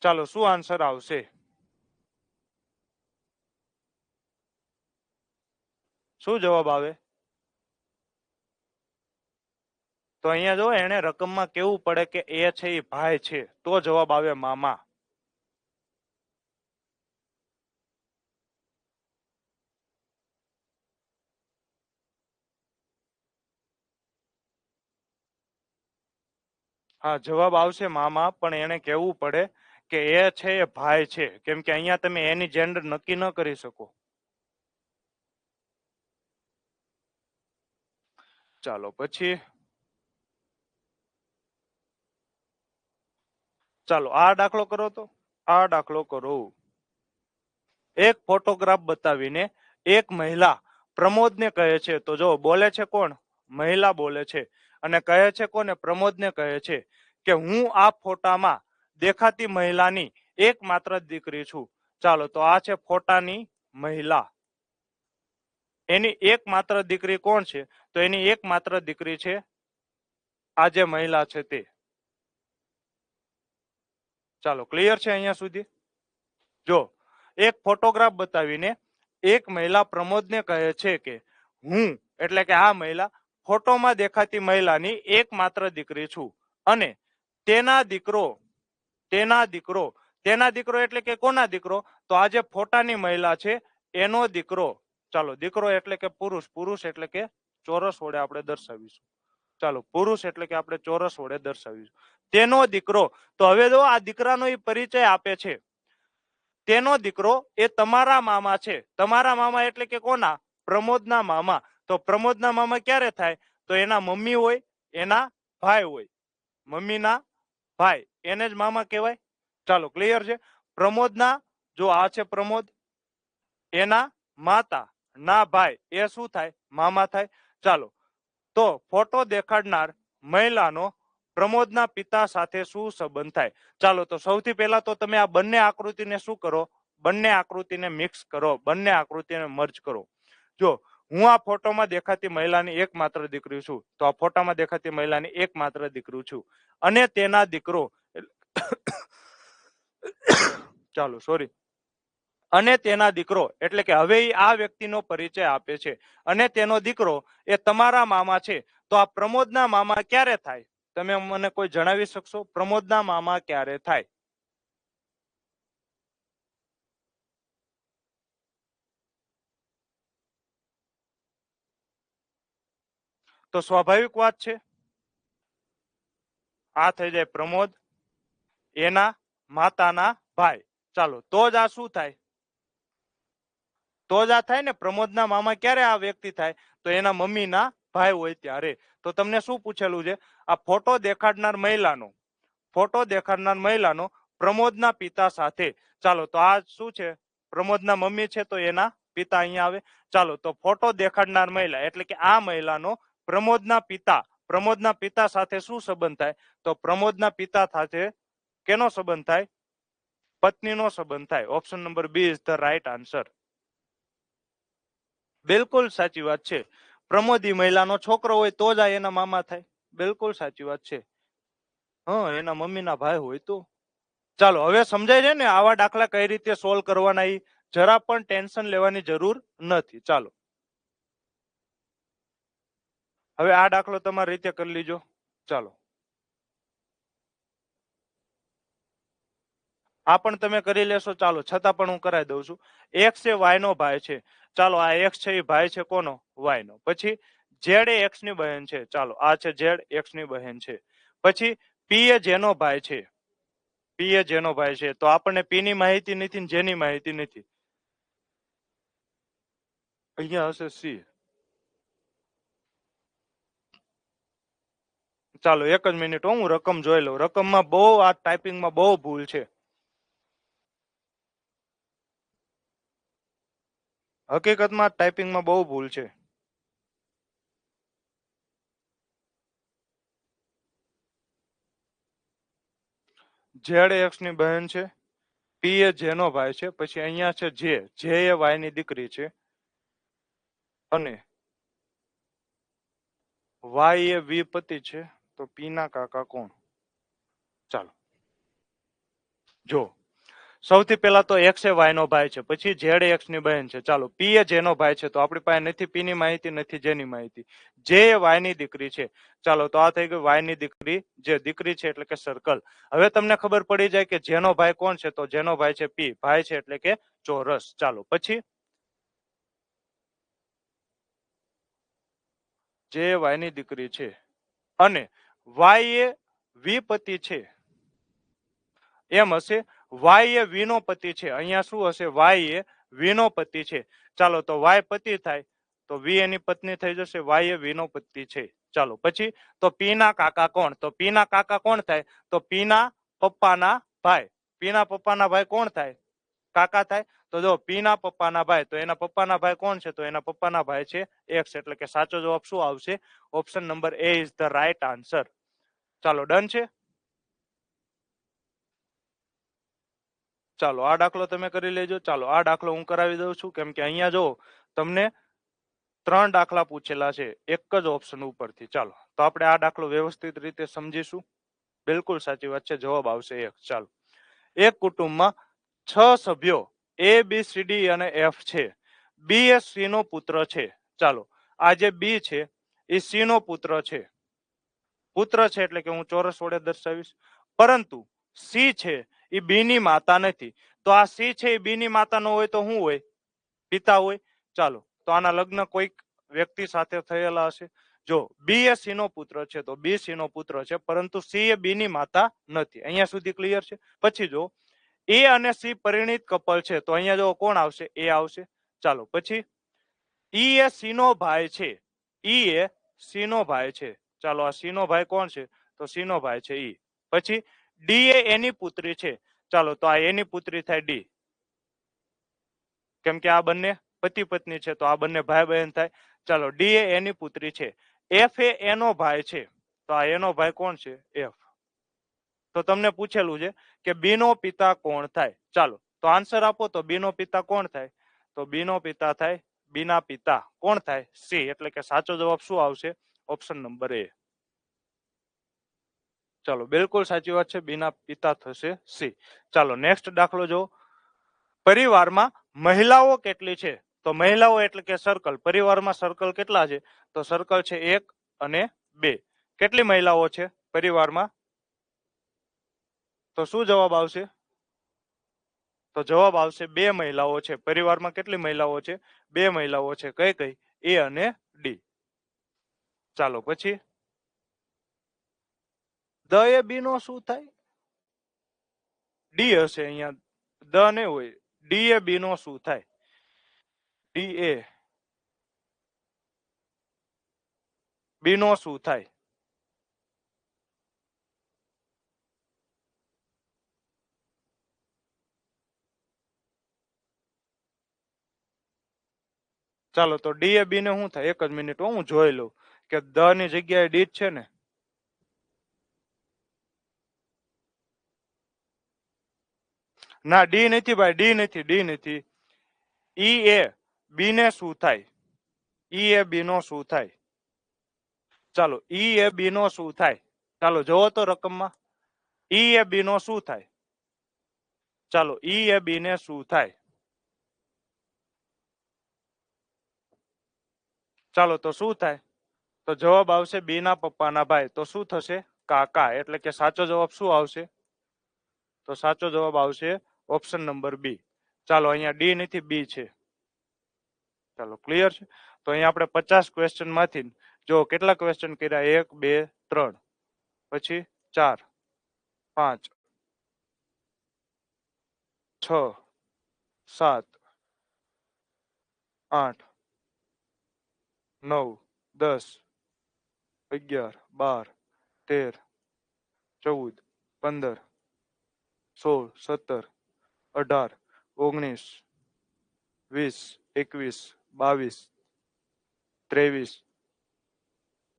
ચાલો શું આન્સર આવશે? શું જવાબ આવે? તો અહીંયા જો એને રકમમાં કેવું પડે કે એ છે એ ભાઈ છે, તો જવાબ આવે મામા. હા જવાબ આવશે મામા, પણ એને કેવું પડે કે એ છે એ ભાઈ છે, કેમ કે અહીંયા તમે એની જેન્ડર નક્કી ન કરી શકો. ચાલો પછી, ચાલો આ દાખલો કરો. તો આ દાખલો કરો. એક ફોટોગ્રાફ બતાવીને એક મહિલા પ્રમોદને કહે છે, તો જો બોલે છે કોણ? મહિલા બોલે છે. અને કહે છે કોને? પ્રમોદને કહે છે કે હું આ ફોટામાં દેખાતી મહિલાની એકમાત્ર દીકરી છું. ચાલો તો આ છે ફોટાની મહિલા. એની એકમાત્ર દીકરી કોણ છે? તો એની એકમાત્ર દીકરી છે આ જે મહિલા છે તે. ચાલો ક્લિયર છે અહીંયા સુધી? જો એક ફોટોગ્રાફ બતાવીને એક મહિલા પ્રમોદને કહે છે કે હું એટલે કે આ મહિલા ફોટોમાં દેખાતી મહિલાની એકમાત્ર દીકરી છું, અને તેના દીકરો તેના દીકરો તેના દીકરો એટલે કે કોના દીકરો? તો આ જે ફોટાની મહિલા છે એનો દીકરો. ચાલો દીકરો એટલે કે પુરુષ, પુરુષ એટલે કે ચોરસ વડે આપણે દર્શાવીશું. ચાલો પુરુષ એટલે કે આપણે ચોરસ વડે દર્શાવીશું. તેનો દીકરો, તો હવે જો આ દીકરાનો એ પરિચય આપે છે. તેનો દીકરો એ તમારા મામા છે. તમારા મામા એટલે કે કોના? પ્રમોદના મામા. તો પ્રમોદના મામા ક્યારે થાય? તો એના મમ્મી હોય, એના ભાઈ હોય. મમ્મીના ભાઈ એને જ મામા કહેવાય. ચાલો ક્લિયર છે. પ્રમોદના, જો આ છે પ્રમોદ, એના માતા ના ભાઈ એ શું થાય? મામા થાય. ચાલો તો ફોટો દેખાડનાર મહિલાનો પ્રમોદના પિતા સાથે શું સંબંધ થાય? ચાલો તો સૌથી પહેલા તો તમે આ બંને આકૃતિને શું કરો? બંને આકૃતિને મિક્સ કરો, બંને આકૃતિને મર્જ કરો. જો હું આ ફોટોમાં દેખાતી મહિલાની એકમાત્ર દીકરી છું, તો આ ફોટામાં દેખાતી મહિલાની એકમાત્ર દીકરી છું, અને તેના દીકરો ચાલો સોરી, અને તેના દીકરો એટલે કે હવે આ વ્યક્તિનો પરિચય આપે છે, અને તેનો દીકરો એ તમારા મામા છે. તો આ પ્રમોદના મામા ક્યારે થાય? તમે મને કોઈ જણાવી શકશો? પ્રમોદના મામા ક્યારે થાય? તો સ્વાભાવિક વાત છે. આ થઈ જાય પ્રમોદ એના માતાના ભાઈ. ચાલો તો જ આ શું થાય? તો જ આ થાય ને. પ્રમોદના મામા ક્યારે આ વ્યક્તિ થાય? તો એના મમ્મીના ભાઈ હોય ત્યારે. તો તમને શું પૂછેલું છે? આ ફોટો દેખાડનાર મહિલાનો પ્રમોદના પિતા સાથે. ચાલો તો આ શું છે? પ્રમોદના મમ્મી છે તો એના પિતા અહીંયા આવે. ચાલો તો ફોટો દેખાડનાર મહિલા એટલે કે આ મહિલાનો પ્રમોદના પિતા સાથે શું સંબંધ થાય? તો પ્રમોદના પિતા સાથે કેનો સંબંધ થાય? પત્નીનો સંબંધ થાય. Option number B is the right answer. બિલકુલ સાચી વાત છે. પ્રમોદી મહિલાનો છોકરો હોય તો જ આ એના મામા થાય. બિલકુલ સાચી વાત છે. હા, એના મમ્મીના ભાઈ હોય તો. ચાલો હવે સમજાય છે ને આવા દાખલા કઈ રીતે સોલ્વ કરવાના? એ જરા પણ ટેન્શન લેવાની જરૂર નથી. ચાલો હવે આ દાખલો તમારી રીતે કરી લીજો. ચાલો આ પણ તમે કરી લેશો. ચાલો છતાં પણ હું કરાવી દઉં છું. એક્સ એ વાય નો ભાઈ છે. ચાલો આ એક્સ છે એ ભાઈ છે કોનો? વાય નો. પછી ઝેડ એ એક્સ ની બહેન છે. ચાલો આ છે ઝેડ એક્સ ની બહેન છે. પછી પી એ જેનો ભાઈ છે. પી એ જેનો ભાઈ છે. તો આપણને પી ની માહિતી નથી, જેની માહિતી નથી. અહીંયા હશે સી. ચાલો એક જ મિનિટ હું રકમ જોઈ લઉં. રકમમાં બહુ આ ટાઈપિંગમાં બહુ ભૂલ છે. હકીકતમાં ટાઈપિંગમાં બહુ ભૂલ છે. ઝેડ એક્સ ની બહેન છે. પી એ જેનો ભાઈ છે. પછી અહીંયા છે જે એ વાય ની દીકરી છે. અને વાય એ વી પતિ છે. તો પી ના કાકા કોણ? ચાલો જો સૌથી પહેલા તો એક્સ એ વાય નો ભાઈ છે. પછી ઝેડ એક્સ ની બહેન છે. ચાલો પી એ જેનો ભાઈ છે તો આપણી પાસે નથી પી ની માહિતી, નથી જેની માહિતી. જે એ વાય ની દીકરી છે. ચાલો તો આ થઈ ગઈ વાય ની દીકરી. જે દીકરી છે એટલે કે સર્કલ. હવે તમને ખબર પડી જાય કે જેનો ભાઈ કોણ છે? તો જેનો ભાઈ છે પી. ભાઈ છે એટલે કે ચોરસ. ચાલો પછી જે વાય ની દીકરી છે અને વાય એ વિપતિ છે. એમ હશે. વાય એ વીનો પતિ છે. અહીંયા શું હશે? વાય એ વીનો પતિ છે. ચાલો તો વાય પતિ થાય તો વી એની પત્ની થઈ જશે. વાય એ વીનો પતિ છે. ચાલો પછી તો પી ના કાકા કોણ? તો પી ના કાકા કોણ થાય? તો પી ના પપ્પાના ભાઈ. પી ના પપ્પાના ભાઈ કોણ થાય? કાકા થાય. તો જો પી ના પપ્પાના ભાઈ, તો એના પપ્પાના ભાઈ કોણ છે? તો એના પપ્પાના ભાઈ છે એક્સ. એટલે કે સાચો જવાબ શું આવશે? Option number A is the right answer. ચાલો ડન છે. ચાલો આ દાખલો તમે કરી લેજો. ચાલો આ દાખલો હું કરાવી દઉં છું. કેમ કે અહીંયા જો તમને 3 દાખલા પૂછેલા છે એક જ ઓપ્શન ઉપરથી. ચાલો તો આપણે આ દાખલો વ્યવસ્થિત રીતે સમજીશું. બિલકુલ સાચી વાત છે. જવાબ આવશે એક. ચાલો એક કુટુંબમાં 6 સભ્યો એ બી સી ડી અને એફ છે. બી એ સી નો પુત્ર છે. ચાલો આ જે બી છે એ સી નો પુત્ર છે. પુત્ર છે એટલે કે હું ચોરસ વડે દર્શાવીશ. પરંતુ સી છે એ બી ની માતા નથી. તો આ સી છે એ બી ની માતા નો હોય તો શું હોય? પિતા હોય. ચાલો તો આના લગ્ન કોઈક વ્યક્તિ સાથે થયેલા હશે. જો બી એ સી નો પુત્ર છે તો બી સી નો પુત્ર છે, પરંતુ સી એ બી ની માતા નથી. અહીંયા સુધી ક્લિયર છે. પછી જો એ અને સી પરિણીત કપલ છે તો અહીંયા જો કોણ આવશે? એ આવશે. ચાલો પછી ઈ એ સી નો ભાઈ છે. ઈ એ સી નો ભાઈ છે. ચાલો આ સી નો ભાઈ કોણ છે? તો સી નો ભાઈ છે ઈ. પછી ડી એ એની પુત્રી છે. ચાલો તો આ એની પુત્રી થાય ડી. કેમ કે આ બંને પતિ પત્ની છે તો આ બંને ભાઈ બહેન થાય. ચાલો ડી એ એની પુત્રી છે. એફ એ એનો ભાઈ છે. તો આ એનો ભાઈ કોણ છે? એફ. તો તમને પૂછેલું છે કે બી નો પિતા કોણ થાય? ચાલો તો આન્સર આપો. તો બી નો પિતા કોણ થાય? તો બી નો પિતા થાય બી ના પિતા કોણ થાય? સી. એટલે કે સાચો જવાબ શું આવશે? ઓપ્શન નંબર એ. ચાલો બિલકુલ સાચી વાત છે. બી ના પિતા થશે સી. ચાલો નેક્સ્ટ દાખલો જો. પરિવારમાં મહિલાઓ કેટલી છે? તો મહિલાઓ એટલે કે સર્કલ. પરિવારમાં સર્કલ કેટલા છે? તો સર્કલ છે 1 અને 2. કેટલી મહિલાઓ છે પરિવારમાં? તો શું જવાબ આવશે? તો જવાબ આવશે 2 મહિલાઓ છે. પરિવારમાં કેટલી મહિલાઓ છે? 2 મહિલાઓ છે. કઈ કઈ? એ અને ડી. ચાલો પછી દ એ બી નો શું થાય? ડી હશે અહીંયા, દ નહીં હોય. ડી એ બી નો શું થાય? ડી એ બી નો શું થાય? ચાલો તો ડી એ બી ને શું થાય? એક જ મિનિટ હું જોઈ લઉં કે દ ની જગ્યાએ ડી જ છે ને. ના ડી નથી ભાઈ, ડી નથી. ઈ એ બી ને શું થાય? ઈ એ બી નો શું થાય? ચાલો ઈ એ બી નો શું થાય? ચાલો જોવો તો રકમમાં ઈ એ બી નો શું થાય? ચાલો ઈ એ બી ને શું થાય? ચાલો તો શું થાય? તો જવાબ આવશે બી ના પપ્પાના ભાઈ. તો શું થશે? કાકા. એટલે કે સાચો જવાબ શું આવશે? તો સાચો જવાબ આવશે ઓપ્શન નંબર બી. ચાલો અહીંયા ડી નથી, બી છે. ચાલો ક્લિયર છે. તો અહીંયા આપણે 50 ક્વેશ્ચન માંથી જો કેટલા ક્વેશ્ચન કર્યા? 1 2 3 પછી 4 5 6 7 8 9 10 11 12 13 14 15 16 17 18 19 20 21 22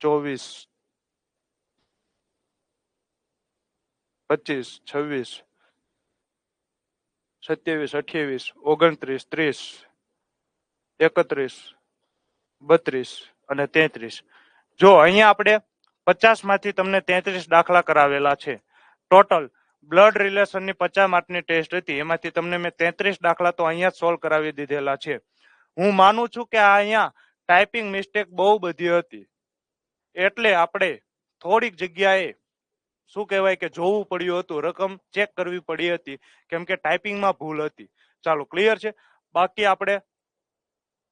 23 24 25 26 27 28 29 30 31 32 અને 33. જો અહીંયા આપણે 50 માંથી તમને 33 દાખલા કરાવેલા છે. ટોટલ બ્લડ રિલેશનની 50 માર્કની ટેસ્ટ હતી, એમાંથી તમને મેં 33 દાખલા તો અહીંયા જ સોલ્વ કરાવી દીધેલા છે. હું માનું છું કે આ અહીંયા ટાઈપિંગ મિસ્ટેક બહુ બધી હતી, એટલે આપણે થોડીક જગ્યાએ શું કહેવાય કે જોવું પડ્યું હતું, રકમ ચેક કરવી પડી હતી, કેમ કે ટાઈપિંગમાં ભૂલ હતી. ચાલો ક્લિયર છે. બાકી આપણે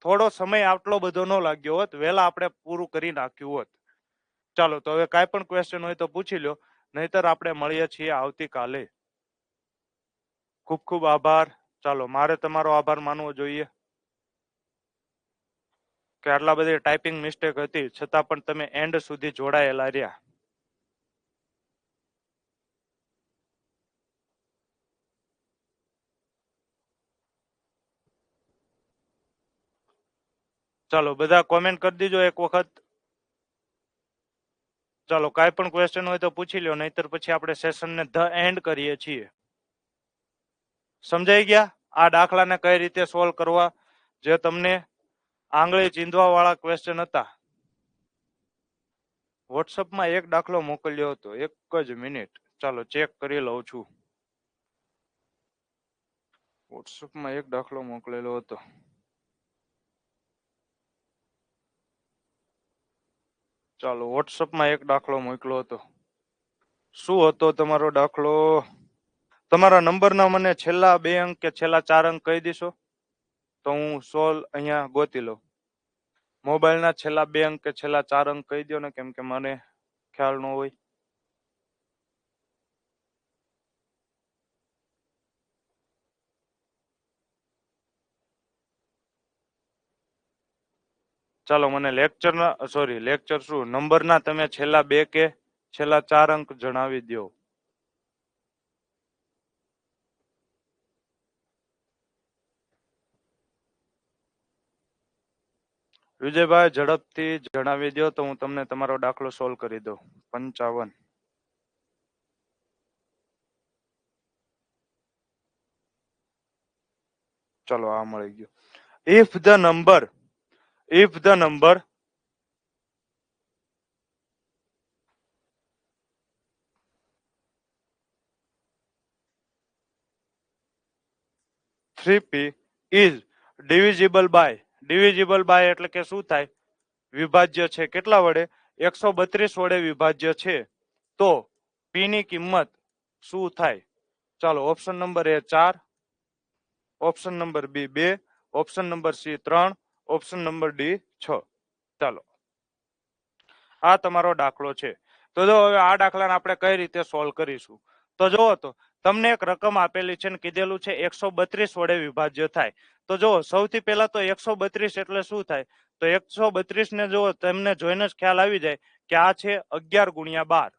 થોડો સમય આટલો બધો ન લાગ્યો હોત, વહેલા આપણે પૂરું કરી નાખ્યું હોત. ચાલો તો હવે કાંઈ પણ ક્વેશ્ચન હોય તો પૂછી લો, નહીતર આપણે મળીએ છીએ આવતીકાલે. ખૂબ ખૂબ આભાર. ચાલો મારે તમારો આભાર માનવો જોઈએ કે આટલા બધી ટાઈપિંગ મિસ્ટેક હતી છતાં પણ તમે એન્ડ સુધી જોડાયેલા રહ્યા. ચાલો બધા કોમેન્ટ કરી દીજો એક વખત. ચાલો કાંઈ પણ ક્વેશ્ચન હોય તો પૂછી લો, નહીતર પછી આપણે સેશનને ધ એન્ડ કરીએ છીએ. સમજાઈ ગયા આ દાખલાને કઈ રીતે સોલ્વ કરવા, જે તમને આંગળી ચીંધવા વાળા ક્વેશ્ચન હતા? વોટ્સઅપમાં એક દાખલો મોકલ્યો હતો, એક જ મિનિટ ચાલો ચેક કરી લઉં છું. વોટ્સઅપમાં એક દાખલો મોકલેલો હતો. ચાલો વોટ્સઅપમાં એક દાખલો મોકલો હતો. શું હતો તમારો દાખલો? તમારા નંબરના મને છેલ્લા 2 અંક કે છેલ્લા 4 અંક કહી દીશો તો હું સોલ્વ અહીંયા ગોતી લઉં. મોબાઈલના છેલ્લા 2 અંક કે છેલ્લા 4 અંક કહી દો ને, કેમ કે મને ખ્યાલ ન હોય. ચાલો મને લેક્ચર શું નંબરના તમે છેલ્લા 2 કે છેલ્લા 4 અંક જણાવી દો. વિજયભાઈ ઝડપથી જણાવી દો તો હું તમને તમારો દાખલો સોલ્વ કરી દઉં. 55. ચલો આ મળી ગયો. If the number 3p is divisible by એટલે કે શું થાય? વિભાજ્ય છે. કેટલા વડે? 132 વડે વિભાજ્ય છે. તો p ની કિંમત શું થાય? ચાલો option number A 4, option number B 2, option number C 3, option number D 6. ચાલો આ તમારો દાખલો છે. તો જો હવે આ દાખલાને આપણે કઈ રીતે સોલ્વ કરીશું, તો જુઓ તો તમને એક રકમ આપેલી છે ને કીધેલું છે 132 વડે વિભાજ્ય થાય. તો જો સૌથી પહેલા તો 132 એટલે શું થાય, તો 132 ને જો તમને જોઈને જ ખ્યાલ આવી જાય કે આ છે 11 ગુણ્યા 12.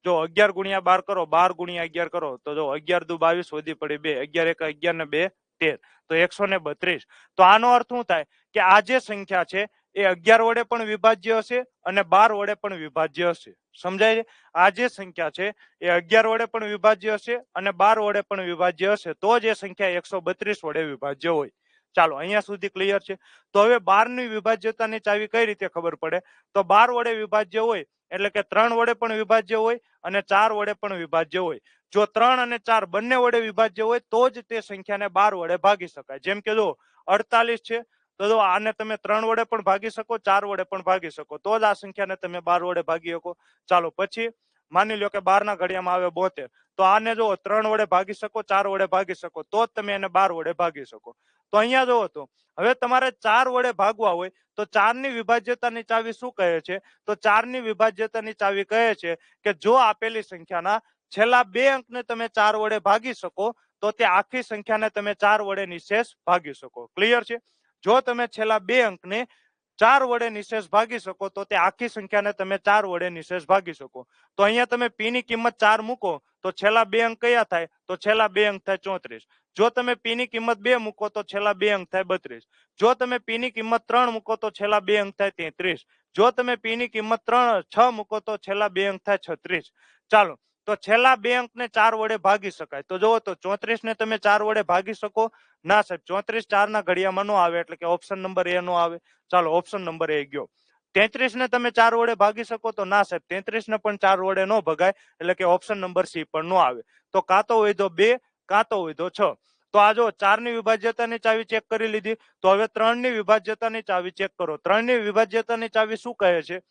જો 11 ગુણ્યા 12 કરો, 12 ગુણ્યા 11 કરો, તો જો 11 દુ 22 વધી પડી 2, 11 એક 11 ને 2 13, તો 132. તો આનો અર્થ શું થાય કે આ જે સંખ્યા છે એ 11 વડે પણ વિભાજ્ય હશે અને 12 વડે પણ વિભાજ્ય હશે. સમજાય છે? આ જે સંખ્યા છે એ 11 વડે પણ વિભાજ્ય હશે અને 12 વડે પણ વિભાજ્ય હશે, તો જ એ સંખ્યા 132 વડે વિભાજ્ય હોય. ચાલો અહીંયા સુધી ક્લિયર છે. તો હવે 12 ની વિભાજ્યતાની ચાવી કઈ રીતે ખબર પડે, તો 12 વડે વિભાજ્ય હોય એટલે કે 3 વડે પણ વિભાજ્ય હોય અને 4 વડે પણ વિભાજ્ય હોય. જો 3 અને 4 બંને વડે વિભાજ્ય હોય તો જ તે સંખ્યાને 12 વડે ભાગી શકાય. જેમ કે જો 48 છે, તો જો આને તમે 3 વડે પણ ભાગી શકો, 4 વડે પણ ભાગી શકો, તો જ આ સંખ્યાને તમે 12 વડે ભાગી શકો. ચાલો પછી માની લો કે 12 ના ઘડિયામાં આવે 72, તો આને જો 3 વડે ભાગી શકો, 4 વડે ભાગી શકો, તો જ તમે એને 12 વડે ભાગી શકો. તો અહીંયા જોવો તો હવે તમારે 4 વડે ભાગવા હોય તો 4 ની વિભાજ્યતાની ચાવી શું કહે છે, તો 4 ની વિભાજ્યતાની ચાવી કહે છે કે જો આપેલી સંખ્યાના છેલ્લા 2 અંકને તમે 4 વડે ભાગી શકો તો તે આખી સંખ્યાને તમે 4 વડે નિશેષ ભાગી શકો. ક્લિયર છે? જો તમે છેલ્લા 2 અંકને 4 વડે નિશેષ ભાગી શકો તો તે આખી સંખ્યાને તમે 4 વડે નિશેષ ભાગી શકો. તો અહીંયા તમે p ની કિંમત 4 મૂકો તો છેલ્લા 2 અંક કયા થાય, તો છેલ્લા 2 અંક થાય 34. જો તમે p ની કિંમત 2 મૂકો તો છેલ્લા 2 અંક થાય 32. જો તમે p ની કિંમત 3 મૂકો તો છેલ્લા 2 અંક થાય 33. જો તમે p ની કિંમત 6 મૂકો તો છેલ્લા 2 અંક થાય 36. ચાલો, તો છેલ્લા 2 અંકને 4 વડે ભાગી શકાય. તો જુઓ તો 34 ને તમે 4 વડે ભાગી શકો? ના સાહેબ, 34 4 ના ઘડિયામાં નો આવે, એટલે કે ઓપ્શન નંબર એ નો આવે. ચાલો, ઓપ્શન નંબર એ ગયો. 33 ને તમે 4 વડે ભાગી શકો? તો ના સાહેબ, 33 ને પણ 4 વડે નો ભગાય, એટલે કે ઓપ્શન નંબર સી પણ નો આવે. તો કાં તો હોય તો 2, કાં તો હોય તો 6. તો આ જો 4 ની વિભાજ્યતાની ચાવી ચેક કરી લીધી. તો હવે 3 ની વિભાજ્યતાની ચાવી ચેક કરો. 3 ની વિભાજ્યતાની ચાવી શું કહે છે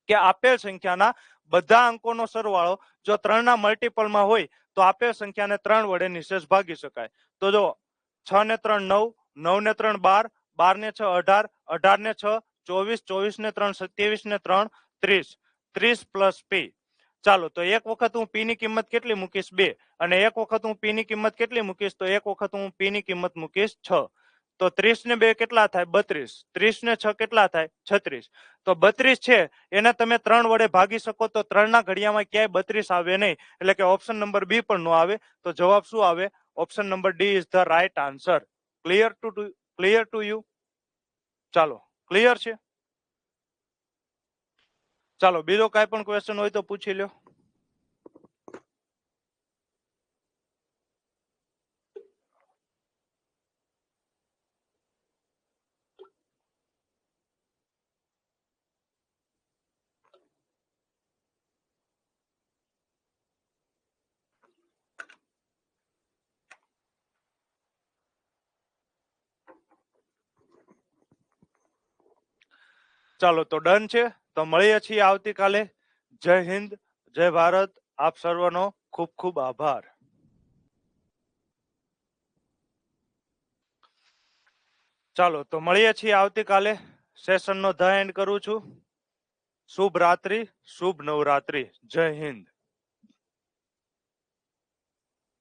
કે આપેલ સંખ્યાના બધા અંકોનો સરવાળો જો 3 ના મલ્ટીપલમાં હોય તો આપેલ સંખ્યાને 3 વડે નિશેષ ભાગી શકાય. તો જો 6 ને 3 9, 9 ને 3 12, 12 ને 6 18, 18 ને 6 24, 24 ને 3 27 ને 3 30, 30 પ્લસ p. ચાલો, તો એક વખત હું p ની કિંમત કેટલી મૂકીશ 2, અને એક વખત હું p ની કિંમત કેટલી મૂકીશ, તો એક વખત હું p ની કિંમત મૂકીશ 6. તો 30 ને 2 કેટલા થાય 32, 30 ને 6 કેટલા થાય 36. તો 32 છે એને તમે 3 વડે ભાગી શકો, તો 3 ના ઘડિયામાં ક્યાંય 32 આવે નહીં, એટલે કે ઓપ્શન નંબર બી પણ નો આવે. તો જવાબ શું આવે? Option number D is the right answer. Clear to you? ચાલો, ક્લિયર છે? ચાલો, બીજો કાંઈ પણ ક્વેશ્ચન હોય તો પૂછી લો. ચાલો, તો ડન છે. તો મળીએ છીએ આવતીકાલે. જય હિન્દ, જય ભારત. આપ સર્વનો ખૂબ ખૂબ આભાર. ચાલો, તો મળીએ છીએ આવતીકાલે. સેશનનો ધ એન્ડ કરું છું. શુભ રાત્રિ, શુભ નવરાત્રિ. જય હિન્દ.